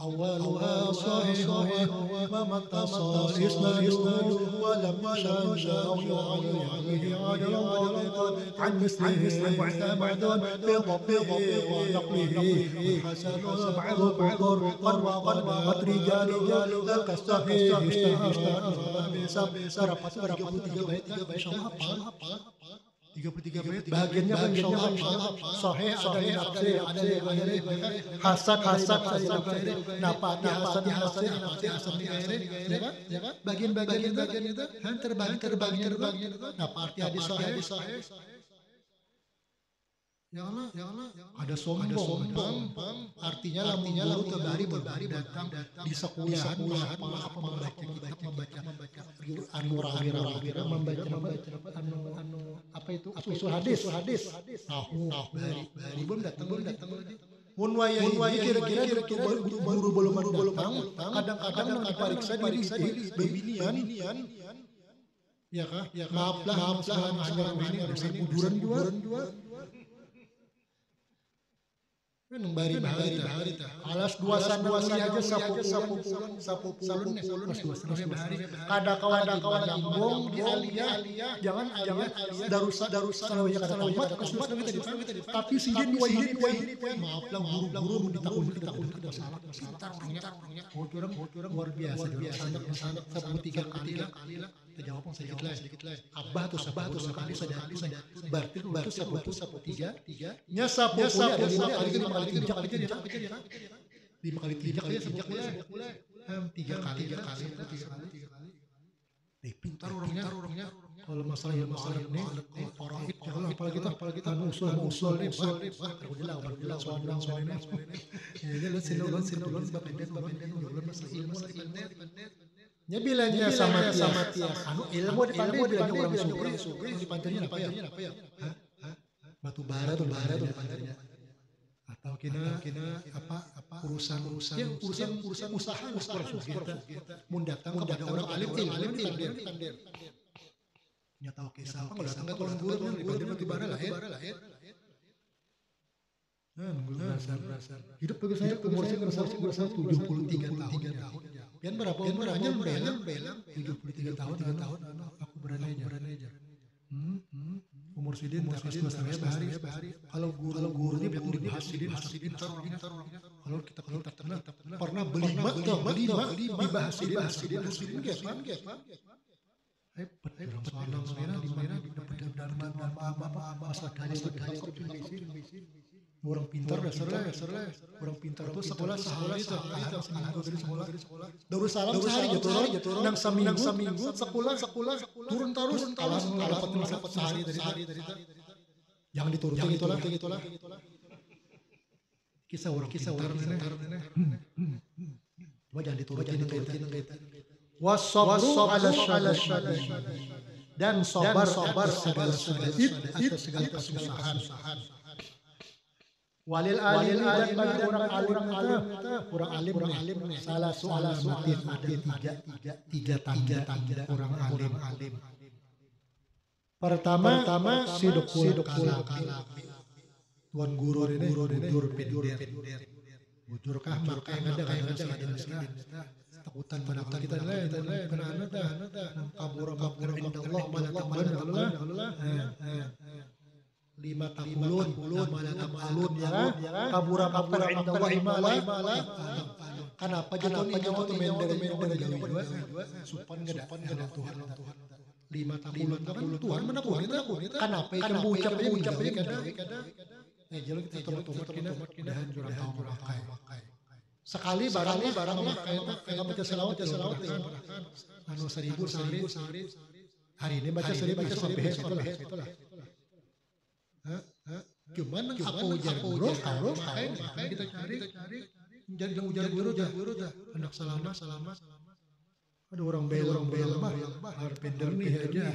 awalnya sahih wa matasal isnaduhu wa lam yashad aw yu'allihi adala an mislihi mu'tamadun fi dhabtihi wa naqlihi hasan ba'du qad rijalu kasahih berapa 33 bait apa 33 bait bagiannya sahih ada hasan ya kan bagian itu terbagi apa arti hadis sahih ya Allah ada sombong artinya guru terbari datang di sekulahan apa membaca apa itu usul hadis belum datang mun wayah kira-kira guru belum datang kadang-kadang diperiksa di bebinian ya kah maaflah hanya ini ada buduran dua bari alas dua aja sapu pulun kada kawan nyambung di alia jangan darussa salawaya kada tamat tapi sijen dua ini maaflah guru ditakun masalah orang luar biasa sanak sabu 3 kali lah terjawab sedikit lah abah tuh sekali saja berarti sapu 3 nya sapu 5 kali tinjak ya sebuah 3 kali pintar orangnya kalau masalah ini faraid kalau apalagi kita usul nih udah soal ini ya lu sinulun bapenden masalah ilmu nya bilangnya sama tias ilmu dipanggil orang sugri dipanggilnya apa ya batu bara tuh dipanggilnya atau kina apa urusan usaha mun datang kepada orang alim dipanggil nya tahu kisah kalau datang ke orang guru dipanggil batu bara lah ya berasal hidup bagi saya umur saya 73 tahun pian berapa umur hanya belang 73 tahun aku berani aja umur sidin tak kelas 2 bahari kalau guru dia yang dibahas sidin kalau kita pernah beli dibahas sidin hebat orang soal di mana apa masalah dari orang pintar dasar orang pintar itu sekolah sehari seminggu dari sekolah Darussalam sehari jatuh nang seminggu sekolah turun terus kalau dapat sehari dari yang diturutin gitulah kisah orang pintar ini coba jangan diturutin wasabru ala syadid dan sabar segala kesusahan walil alim dan bagi orang alim salah matin ada tiga tanda orang alim pertama sidqul kalam tuan guru ini bujur kah maka ada takutan pada kita kena kabur indallah malah 5 tahun malah tamalun ya kabura indallahi malah kenapa jatuh mender supan ada Tuhan 5 tahun Tuhan mana kita kenapa ikan bucap kada jadi kita tomat kita jurang makai sekali barang makai enggak baca selawat anu 1000 sehari hari ini baca 1000 itulah cuman aku ujar guru makanya kita cari jadi ujar guru dah anak selama ada orang bel mah pender nih aja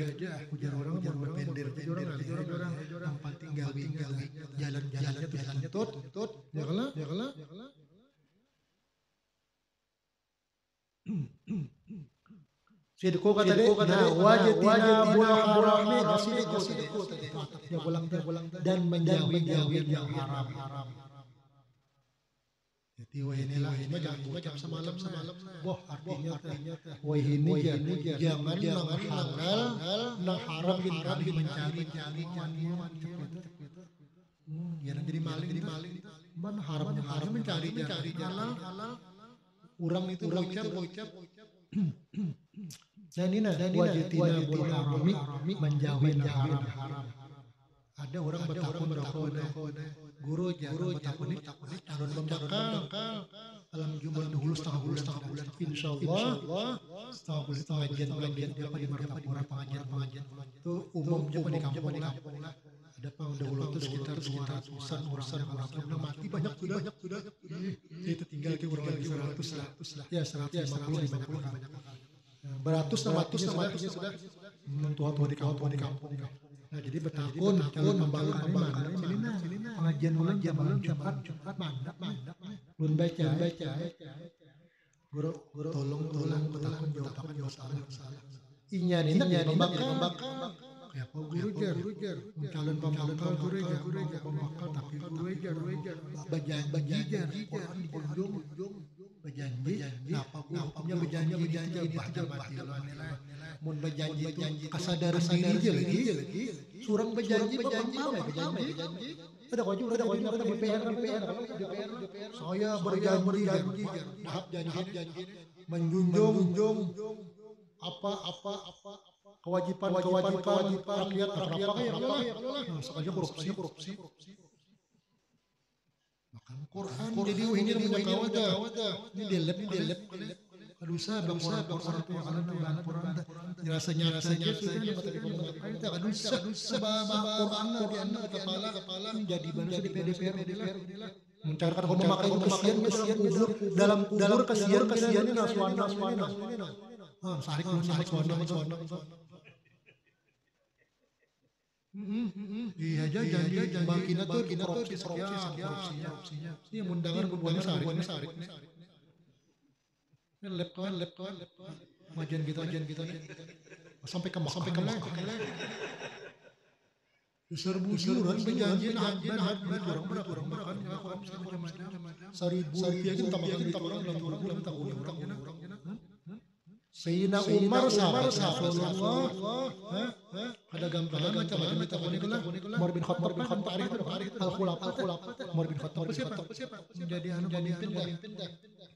ujar orang mau pender orang tempat tinggal jalannya tut ya kalah Sidku kata dia, nah wajatina harami sidku dia pulang dan menjauhi yang haram. Jadi wah inilah jangan ucap semalam. Wah artinya wah ini jangan halal nang haram bin mencari ya jadi maling mana haram mencari halal orang itu ucap dan ini wajitina bul harami menjauhi haram. Ada orang bertakun guru bertakun calon pembakal dalam jumlah dahulu setengah bulan insyaallah setengah pengajian apa di Martapura pengajian itu umum juga di kampung lah. Ada pendahulu itu sekitar 200-an orang mati banyak sudah itu tinggal ke orang lagi 100 lah ya 150 banyak orang beratus matinya sudah tua di kampung. Nah jadi bertakun calon pembakar ini pengajian ulang jam Jumat mandap belum baca guru tolong bertakun jawabkan masalah inya pembakar ya apa guru jar calon pembakar guru pembakar tapi guru jar bajanji Quran di ujung berjanji apa hukumnya berjanji mun berjanji kasadaran diri lagi surang berjanji ada wajib ada DPR saya berjanji tahap janji menjunjung apa kewajiban rakyat nah sekalian korupsi makan Quran jadi ini ini delep adusa bangsa Quran rasanya sudah adusa Quran di anak kepala menjadi bangsa di DPR mencairkan kalau memakai kesian dalam kubur kesian ini naswana sarik naswana iya janji makina tuh korupsinya ini mundangan kubuannya sarik ini lep kawan majian kita sampai ke serbu-serbuan berjanji orang makan seribu rupiah kita makan di orang dalam bulan Sayyidina Umar sahabat Rasulullah ada gambaran macam-macam ditakunilah Umar bin Khattab al-Khulafa Umar bin Khattab siapa menjadi pemimpin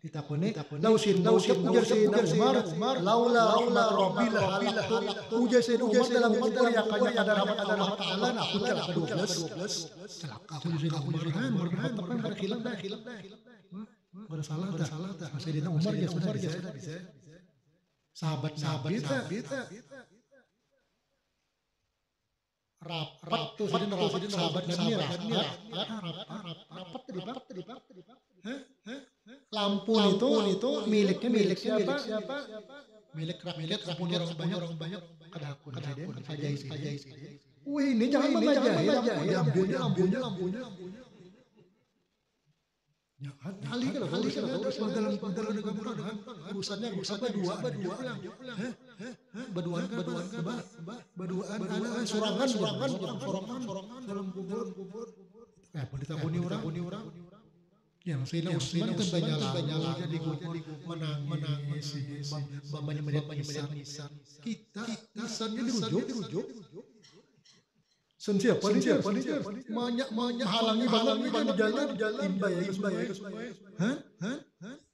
ditakuni lausin ujar Sayyidina Umar laula rabbil halaq ujar Sayyidina Umar dalam kubur yang ada rahmat Allah Ta'ala aku celaka 12 celaka Sayyidina Umar bin Khattab kan ada khilaf dah ada salah dah Sayyidina Umar ya sudah bisa sahabat kita rapat tuh sahabat Nabi rapat tadi lampu itu miliknya siapa milik rakyat orang banyak kadakun saja isi wih ini jangan mengajahi lampunya ya kali kalau dalam negara urusannya berduaan surangan dalam kubur ditakuni orang yang Sayyidina Utsman kan banyak jadi menangis banyak nisan kita nisannya dirujuk Sen siapa? Halangi banget di jalan imbay ke sungai. Hah?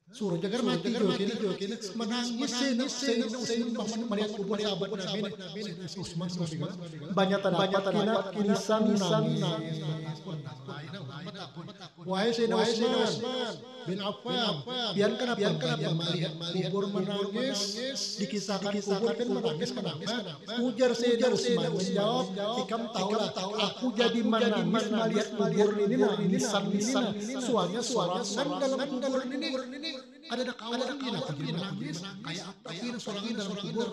Suruh jagar mati jokin menangis Usman melihat kubur sahabat Nabi Usman banyak tanda nisan nangis. Wahai Sayyidina Utsman bin Affan, pian kenapa melihat kubur menangis, dikisahkan kubur kan menangis kenapa? Ujar Sayyidina Utsman menjawab, ikam tahulah aku jadi menangis melihat kubur ini nisan soalnya dalam kubur ini ada kawan jadi menangis kayak apa ini sorangan dalam kubur.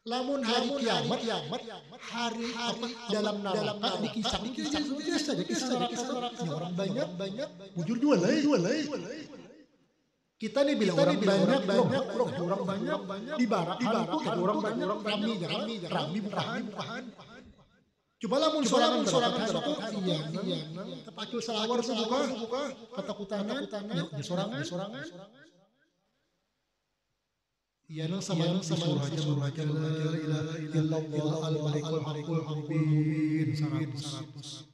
Lamun hari kiamat hari dalam neraka dikisah saja kisah neraka orang banyak bujur dua lagi Kita nih bilang orang banyak, orang banyak di barat itu orang banyak, rami bukan. Coba lah mun sorangan iya, terpacul selawar buka, ketakutan, ya sorangan. Iya nang sama suruh aja la ilaha illallah al-malikul hakul mubin 100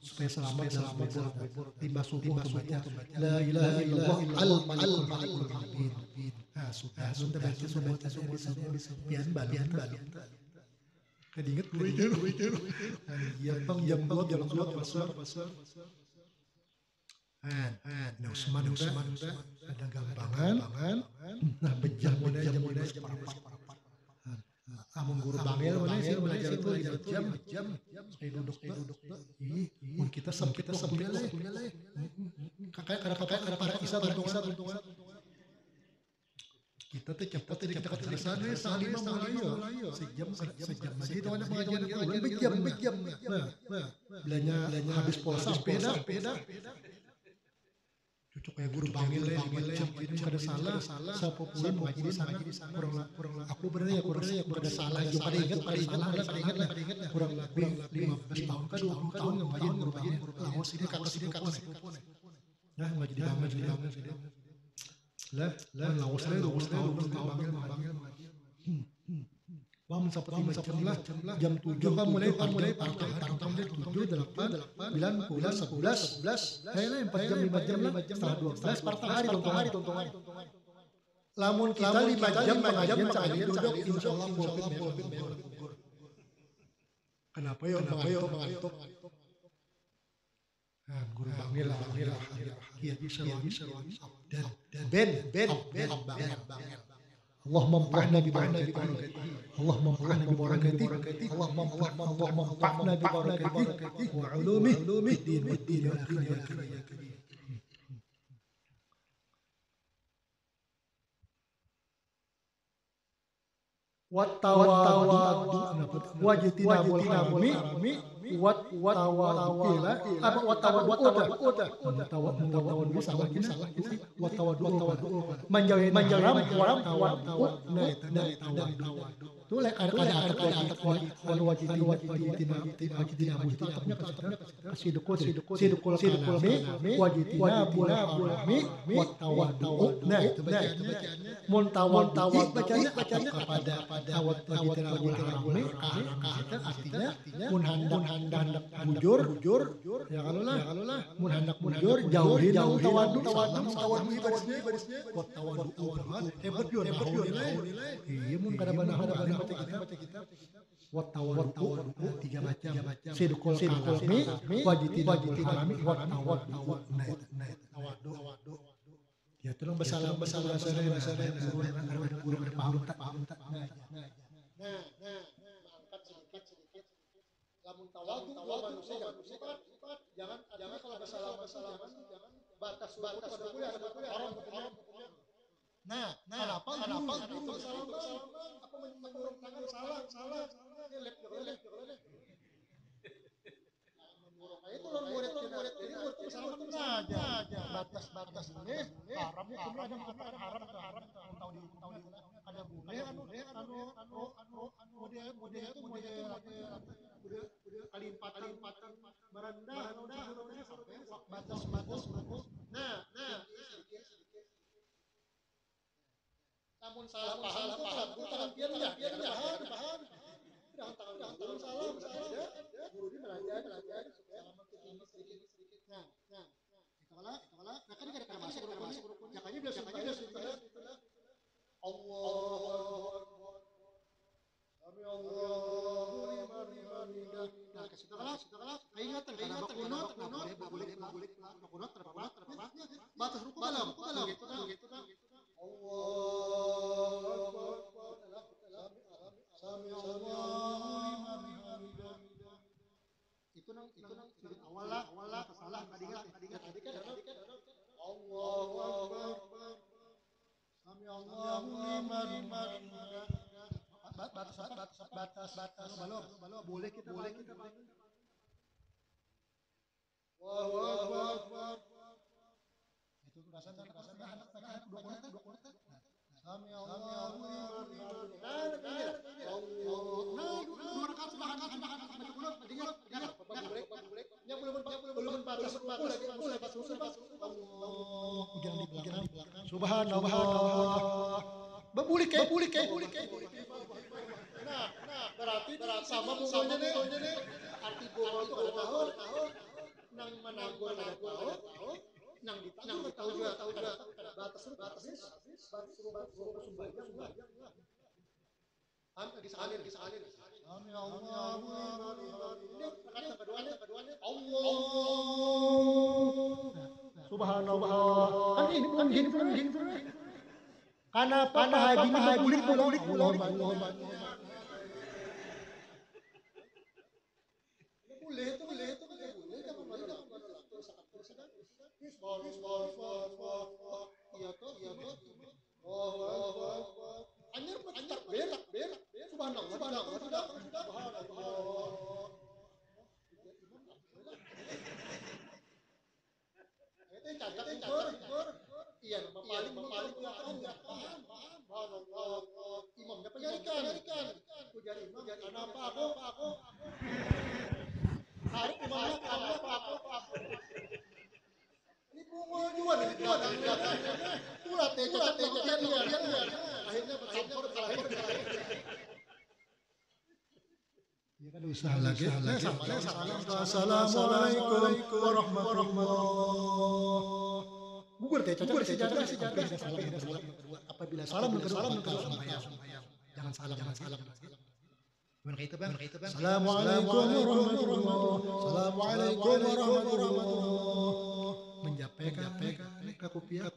supaya selamat dalam kubur timbah subuh baca la ilaha illallah al-malikul hakul mubin. Nah, sudah baca subuh pian balian. Kadinget iya pang jam 2 pasar. Nah, Usman udah ada gampangan. Nah, bejam model seperempat. Amun guru bangil mana sih belajar itu jam. Saya duduk. Mun kita sempit waktunya leh. Kakak para kisah tuntungan. Kita teh cepat kita keterusan we salima mulai sejam aja itu ada pengajian bejam. Nah, belanja habis puasa sepeda. Cucuk kayak guru bangil macam ini kada salah sapopulan mengaji di sana kurang aku bener kada salah juga pada ingat lah kurang lebih 15 tahun ke 20 tahun ngaji guru bangil lawas ini kakak sepupu nah ngaji di bangil lah lawas tahun bangil Wah seperti macam lah jam 7 kan mulai tangtam dia 7, 8, 9, 10, 11 kayaknya 4 jam 5 jam setengah 12 partang hari tontongan lamun kita 5 jam pengajian sekali duduk insyaallah pulpit kenapa yo mengantuk guru bangil kiai Sirwani dan Ben Allah memfa'na bi barakatihi Allah memfa'na bi barakatihi Allah memfa'na bi barakatihi wa ulumihi din ya akhi watawadu wajitina bul harami watawadu apa watawadu salah menjauhi haram itu ada wajitina sidukul kalami wajitina bul harami watawadu nah itu muntawadu bacanya kepada awat bul harami artinya mun hendak bujur ya kalau lah mun hendak bujur jauhi tawadu barisnya hebat yo iya mun kada banahan kita watawadu 3 macam sidqul kalami wajitina harami watawadu ya tolong bahasa guru paham tak lamun tawadu manusia jangan kalau masalah jangan batas pada kuliah haram. Nah, kenapa guru salah apa menyuruh tangan salah lelep itu orang murid jadi murid salah aja batas ini haram itu ada mengatakan haram tahu di ada boleh model kalimpatan merendah sampai batas nah namun salah paham tangan pian paham tangan salah guru ini belajar sedikit nah kan ada masuk makanya biasa Allah Allahu liman hamidah. Nah, kasih ingatan boleh batas ruku dalam gitu dah. Allahu akbar. Sami Allahu liman hamidah. Itu nang awal lah salah tadi kan Allahu akbar. Sami Allahu liman hamidah. Batas balo boleh kita bangun. Allahu akbar. Itu Subhanallah. Bebulik ya. Nah, berarti sama bunganya nih. Arti bunga itu ada tahu. Nang managor ada tahu. Nang tahu juga batas sumbayang. Di salir. Amin Allah. Ini kata keduanya. Allah. Subhanallah. Kan ini belum gini. Karena apa haji bulik pulang. Boleh itu jangan marah. Iya toh. Anyar berak. Subhanallah. Iya, paling paham. Imamnya penyarikan. Pujar imam, kenapa aku? Hari imamnya kenapa aku? Ini bunga juga di belakang. Tulah cacat lihat. Akhirnya bercampur. Ya kan usaha lagi. Assalamualaikum warahmatullahi. Gugur cacat sejarah. Apabila salam kedua. Jangan salam. Gimana itu bang? Assalamualaikum warahmatullahi. Menjapaikan ke kopiah.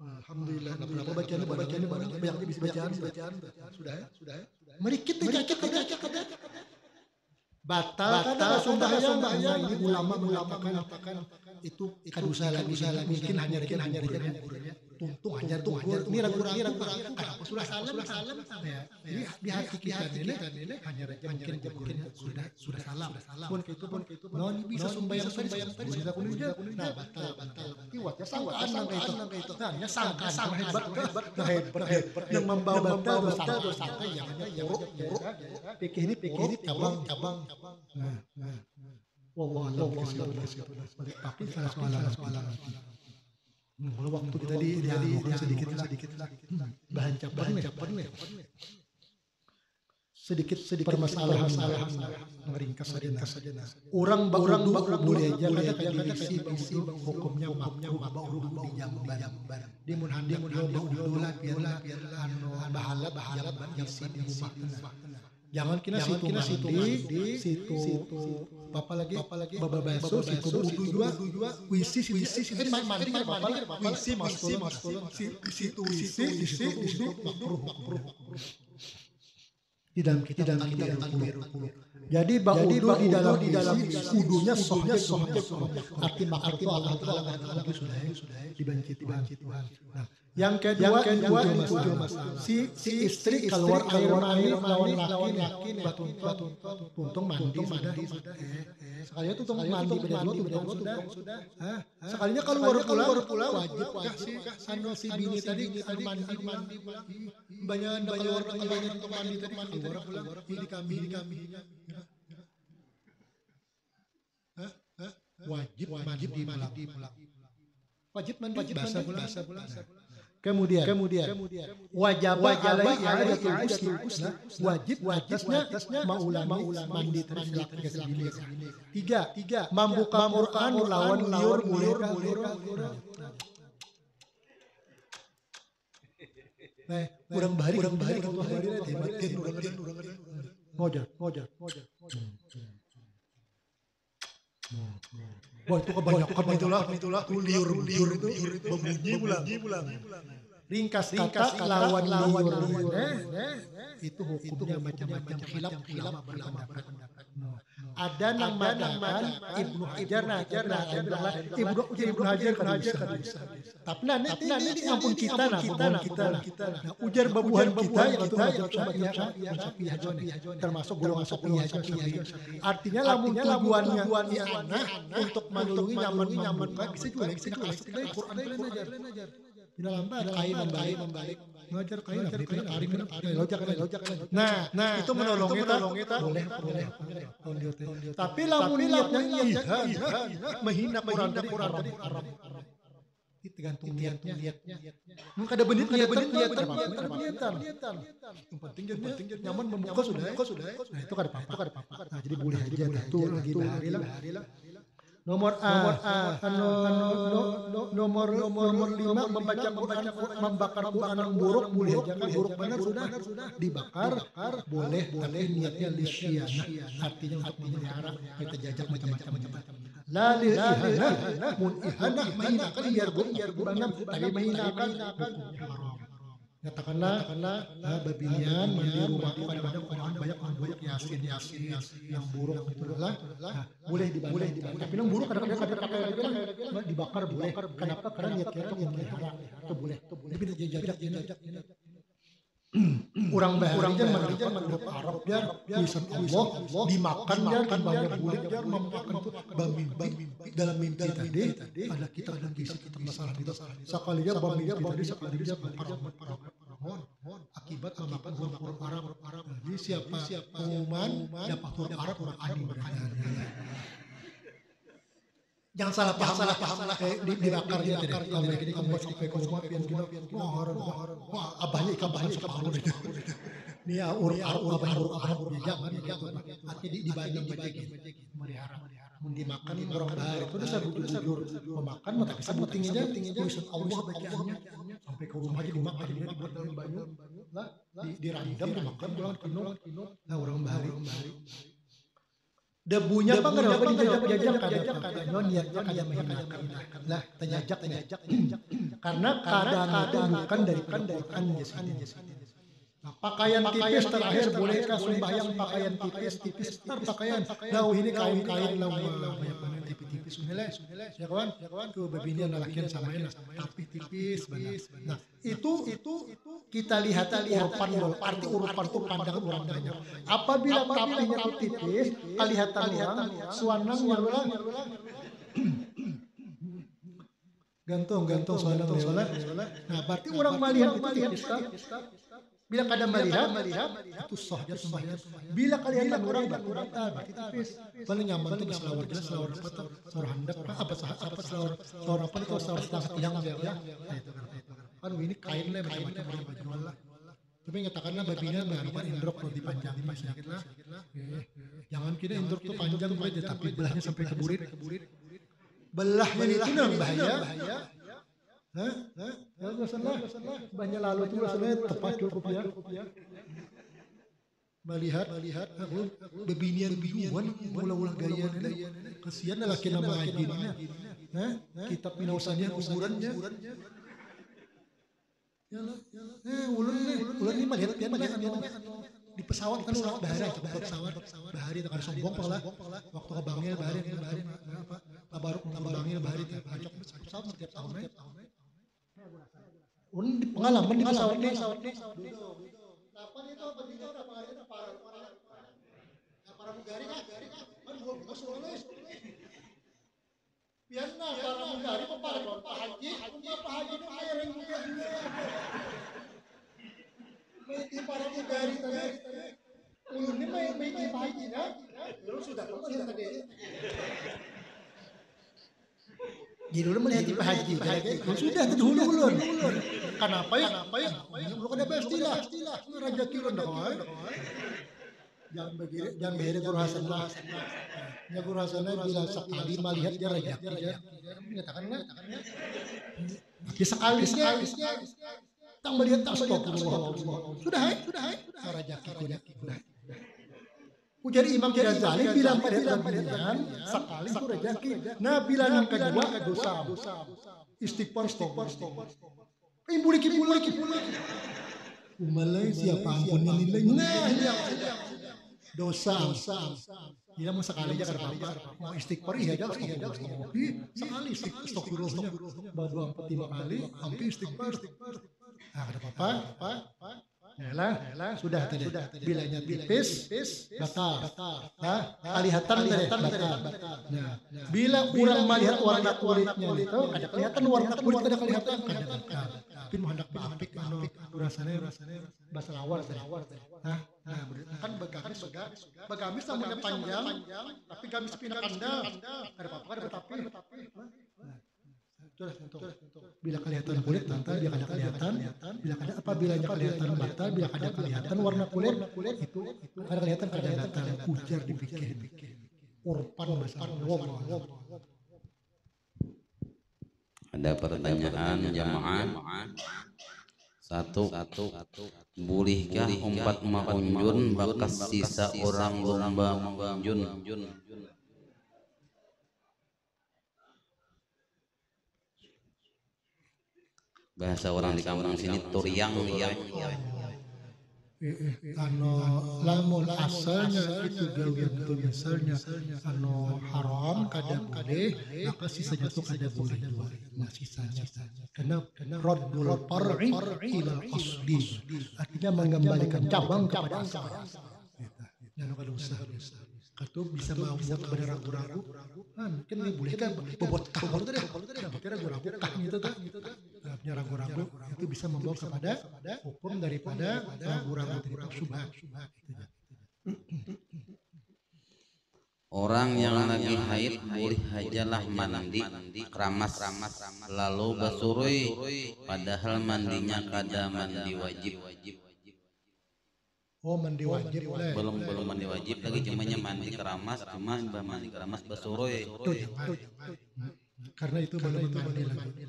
Alhamdulillah. Berapa bacaannya banyak bisa bacaan. Sudah ya. Merikit ada. Batal sembahyang. Ini ulama mengatakan itu kadusa lagi mungkin hanya gurnya tuntung hanya ini ragu-ragu kenapa sudah salam ya di hati kita ini hanya mungkin sudah salam pun itu non bisa sembahyang tadi sudah kunjung nah batal iwat ya sangkaan itu hanya sangkaan hebat yang membawa batal sangka yang hanya pikir ini cabang Wallahu balik pakai salah soalan. Kalau waktu kita sedikit lah. Bahan capan. Sedikit permasalahan meringkas saja. Orang boleh aja kata isi hukumnya makruh di jamban. Dia mun handi dola biarlah bahala isi di rumah. Jangan kena situ apa lagi baba baso situ dua wisi mandi wisi situ makruh di dalam kita jadi baudu di dalam kudunya sohnya arti makruh Allah Taala sudah dibenci Tuhan. Nah, yang kedua si istri keluar air mani lawan laki tuntung mandi sudah sekalinya tuntung mandi berdua sudah sekalinya keluar pulang wajib si bini tadi mandi banyak untuk mandi tadi keluar pulang di kami wajib mandi pulang wajib mandi bahasa pulang. Kemudian wajib atasnya maulana mandi terus. Tiga membuka Quran lawan liur. Kurang bahari ngojar. Wah itu kebanyakan itulah liur itu berbunyi pulang. Ringkas kata lawan liur itu hukumnya macam-macam khilaf berpendapat. Ada namakan Ibnu Hajar, Ibnu Hajar kan bisa. Tapi nanti ampun kita nah, ujar babuhan kita yang itu mazhab Syafi'iyah termasuk golongan Syafi'iyah. Artinya lamun tujuannya anak untuk menulungi nyaman bisa juga bisa kasih Quran ajar. Tidak lambat kain membalik ngajar kain tarik lojak. Nah itu menolong kita boleh. Tapi lamun niatnya menghina Quran tadi Arab. Tergantung niatnya. Mungkin ada benit niatan. Yang penting nyaman membuka sudah. Nah itu kada apa-apa. Nah jadi boleh aja itu lagi bahari lah. Nomor 5 membaca Quran membakar Quran yang buruk boleh jangan buruk benar sudah dibakar boleh tapi niatnya lisyianah artinya untuk memelihara kita jajak macam-macam la lihanah mun ihanah mahinakan biar banam tapi mahinakan katakanlah babinian mandi rumah kadang-kadang orang banyak yasin yang buruk itulah boleh dibantu tapi yang buruk kadang-kadang dibakar boleh kenapa karena niatnya yang melihara itu boleh tapi jajak orang bahari jangan menurut Arab jar tulisan Allah dimakan jar banyak bulik jar memakan itu dalam mimpi tadi ada kitab dan kisah masalah itu sekalinya mimpi tadi sekalinya akibat memakan huruf Arab. Jadi siapa pengumuman dapat huruf Arab orang alim berada. Jangan salah paham dibakar dia tidak. Kalau mereka ini kamu sampai ke rumah pian gila. Wah abahnya ikan suka baru itu. Ini huruf Arab jangan gitu. Hati dibanding melihara. Dimakan orang bahar itu udah bujur memakan tapi sebuting aja tulisan Allah bacaannya sampai ke rumah aja dimakan dia dibuat dalam banyu lah dirandam dimakan pulang kinul nah orang bahari debunya apa jajak kadang niatnya kada menghinakan lah terjajak karena kadang itu bukan dari Quran Nah, pakaian tipis terakhir bolehkah sembahyang pakaian tipis pakaian lau ini kain lau banyak tipis ya kawan tuh babinian lalakian samain tapi tipis benar nah itu kita lihat urupan arti urupan itu pandangan orang banyak apabila rapinya tipis kelihatan orang suanangnya ulang gantung suanang nah berarti orang melihat itu tipis bila kadang melihat itu sahnya sembahyang. Bila kalian orang berarti tipis. Paling nyaman tuh selawar jelas selawar apa tuh? Selawar hendak apa selawar apa itu selawar yang ya. Itu kan ini kain lah macam-macam orang baju lah. Tapi nyatakanlah babina mengharapkan indrok kalau dipanjangin sedikit lah. Jangan kira indrok tuh panjang aja tapi belahnya sampai ke burit. Belahnya itu yang bahaya. Banyak lalu itu rasanya tepat cukup ya. Melihat bebinian ulang gaya kasihan laki nama ajinya. Kitab minausannya kuburannya. Ulan ini melihat di pesawat kan ulang bahari itu kan sombong pala waktu ke Bangil bahari apa kabar Bangil bahari pesawat setiap tahun di pengalaman di pesawat nih. Kapan itu begitu para mugari kan dua soalnya. Biarlah para mugari Pak Haji itu yang mugari. Mesti para mugari tadi. Ulun ini mesti Pak Haji kan. Lalu sudah tadi. Jadi dulu melihat Pak Haji, sudah dulu ulun. Kenapa ya? Belum ada istilah. Raja Kilon dah. Jangan beri Guru Hasan lah. Ya Guru Hasan bila sekali melihat dia raja. Menyatakannya. Tapi sekali. Tak melihat tak stop. Sudah. Raja Kilon. Ujar Imam Ghazali bilang pada babinian sekali itu rezeki. Nah bilang yang kedua dosa. Istighfar stop. Bulik. Umalai siapa ampunnya nilainya. Nah dosa. Iya mau sekali aja karena apa? Mau istighfar ya aja sekali istighfarnya baru 45 kali hampir istighfar. Nah, ada apa-apa? Yalah, sudah tadi. Bilanya tipis, batal. Nah, kelihatan tadi batal. Nah, bila orang melihat warna kulitnya itu, ada kelihatan warna kulit ada kelihatan kada batal. Tapi mau hendak baapik anu rasanya bahasa lawar tadi. Nah, kan bagamis namanya panjang, tapi gamis pindah kandang. Ada apa-apa ada tapi. Bila kelihatan kulit batal, bila kada kelihatan, bila kada apabila kelihatan batal, bila kada kelihatan warna kulit itu kada kelihatan kada batal. Ujar dipikir. Urpan bahasa Arab. Ada pertanyaan jamaah. Satu, bolehkah umpat maunjun bakas sisa orang lomba maunjun? Bahasa orang di kampung sini turiang. Lamun asalnya itu gawian itu misalnya haram kada boleh, maka sisanya itu kada boleh juga. Nah, sisanya karena raddul far'i ila asli, artinya mengembalikan cabang kepada asal. Jangan kada usah. Katu bisa membuat kepada ragu-ragu. Mungkin ini boleh kan bobot kahor tadi. Ragu-ragu kah gitu tuh. Ragu-ragu itu bisa membawa kepada hukum daripada ragu-ragu itu syubhat. Orang yang lagi haid boleh hajalah mandi keramas lalu basurui, padahal mandinya kada mandi wajib. Oh, mandi wajib lah. Belum mandi wajib lagi, cumanya mandi keramas, mandi keramas basurui. Karena itu belum mandi lagi.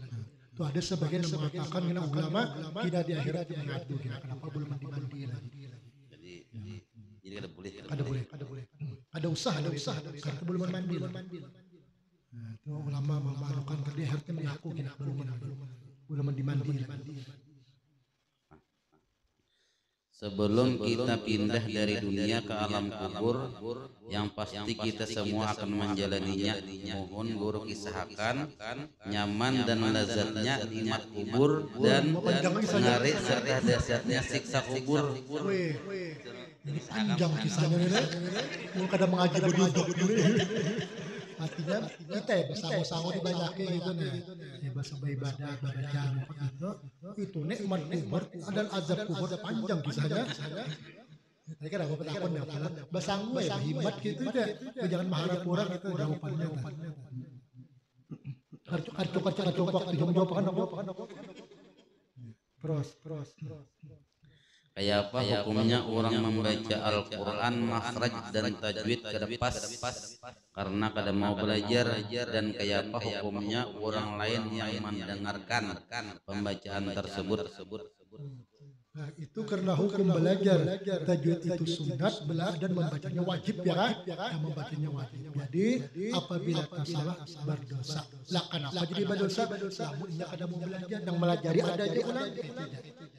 Itu ada sebagian yang mengatakan ulama tidak di akhirat mengadu kenapa belum mandi lagi. Jadi kada boleh. Ada usaha karena belum mandi. Nah, itu ulama memalukan di akhirat mengaku kenapa belum mandi lagi. Sebelum kita pindah dari dunia ke alam kubur, yang pasti kita semua akan menjalaninya. Mohon guru kisahkan nyaman dan lazatnya nikmat kubur dan menarik serta dahsyatnya siksa kubur. Ini panjang kisahnya ini. Mau kada mengaji berduduk ini. Artinya kita ya bersama-sama dibanyakin gitu nih. Ya bahasa ibadah jangan itu nikmat kubur dan azab kubur panjang kisahnya. Tadi kan aku penakut ya, basanggu ya himat gitu ya. Jangan mengharap kurang itu jawabannya. Kartu waktu jawaban apa? Terus. Kayak apa hukumnya orang membaca Al-Quran makhraj dan tajwid kada pas karena kada mau belajar, dan kayak apa hukumnya orang lain yang mendengarkan pembacaan tersebut. Nah, itu karena hukum belajar tajwid itu sunat, dan membacanya wajib ya kan? Yang membacanya wajib. Jadi apabila tersalah berdosa. Lah kenapa jadi berdosa? Namun ia kada mau belajar, yang melajari ada di ulang.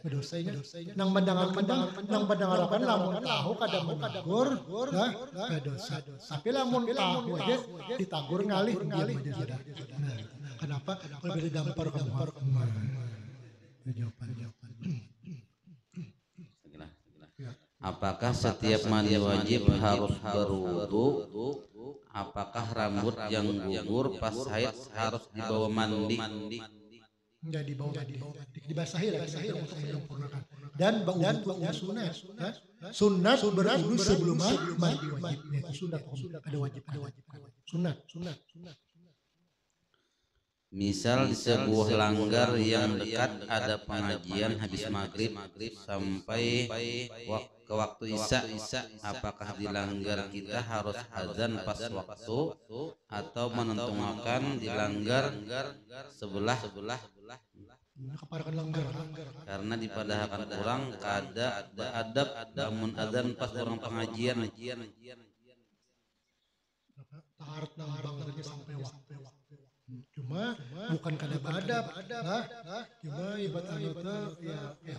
Berdosanya. Nang mendengarkan lamun tahu kada menagur, nah berdosa. Tapi lamun tahu aja ditagur ngalih aja sudah. Nah, kenapa? Kalau beda dampar kamu. Jawaban. Apakah setiap mandi wajib harus berwudu? Apakah rambut yang gugur pas haid harus dibawa mandi? Enggak dibawa mandi. Dibasahi untuk menyempurnakan. Dan bau sunat. Sunat berwudu sebelum mandi wajib. Sunat ada wajib. Sunat. Misal di sebuah langgar yang dekat ada pengajian habis maghrib sampai ke waktu isya, apakah di langgar kita harus azan pas waktu atau menentukan di langgar sebelah? Karena dipadahkan orang kada adab namun azan pas orang pengajian. Taharat nambang sampai waktu. Cuma bukan kada adab, cuma ibadah ya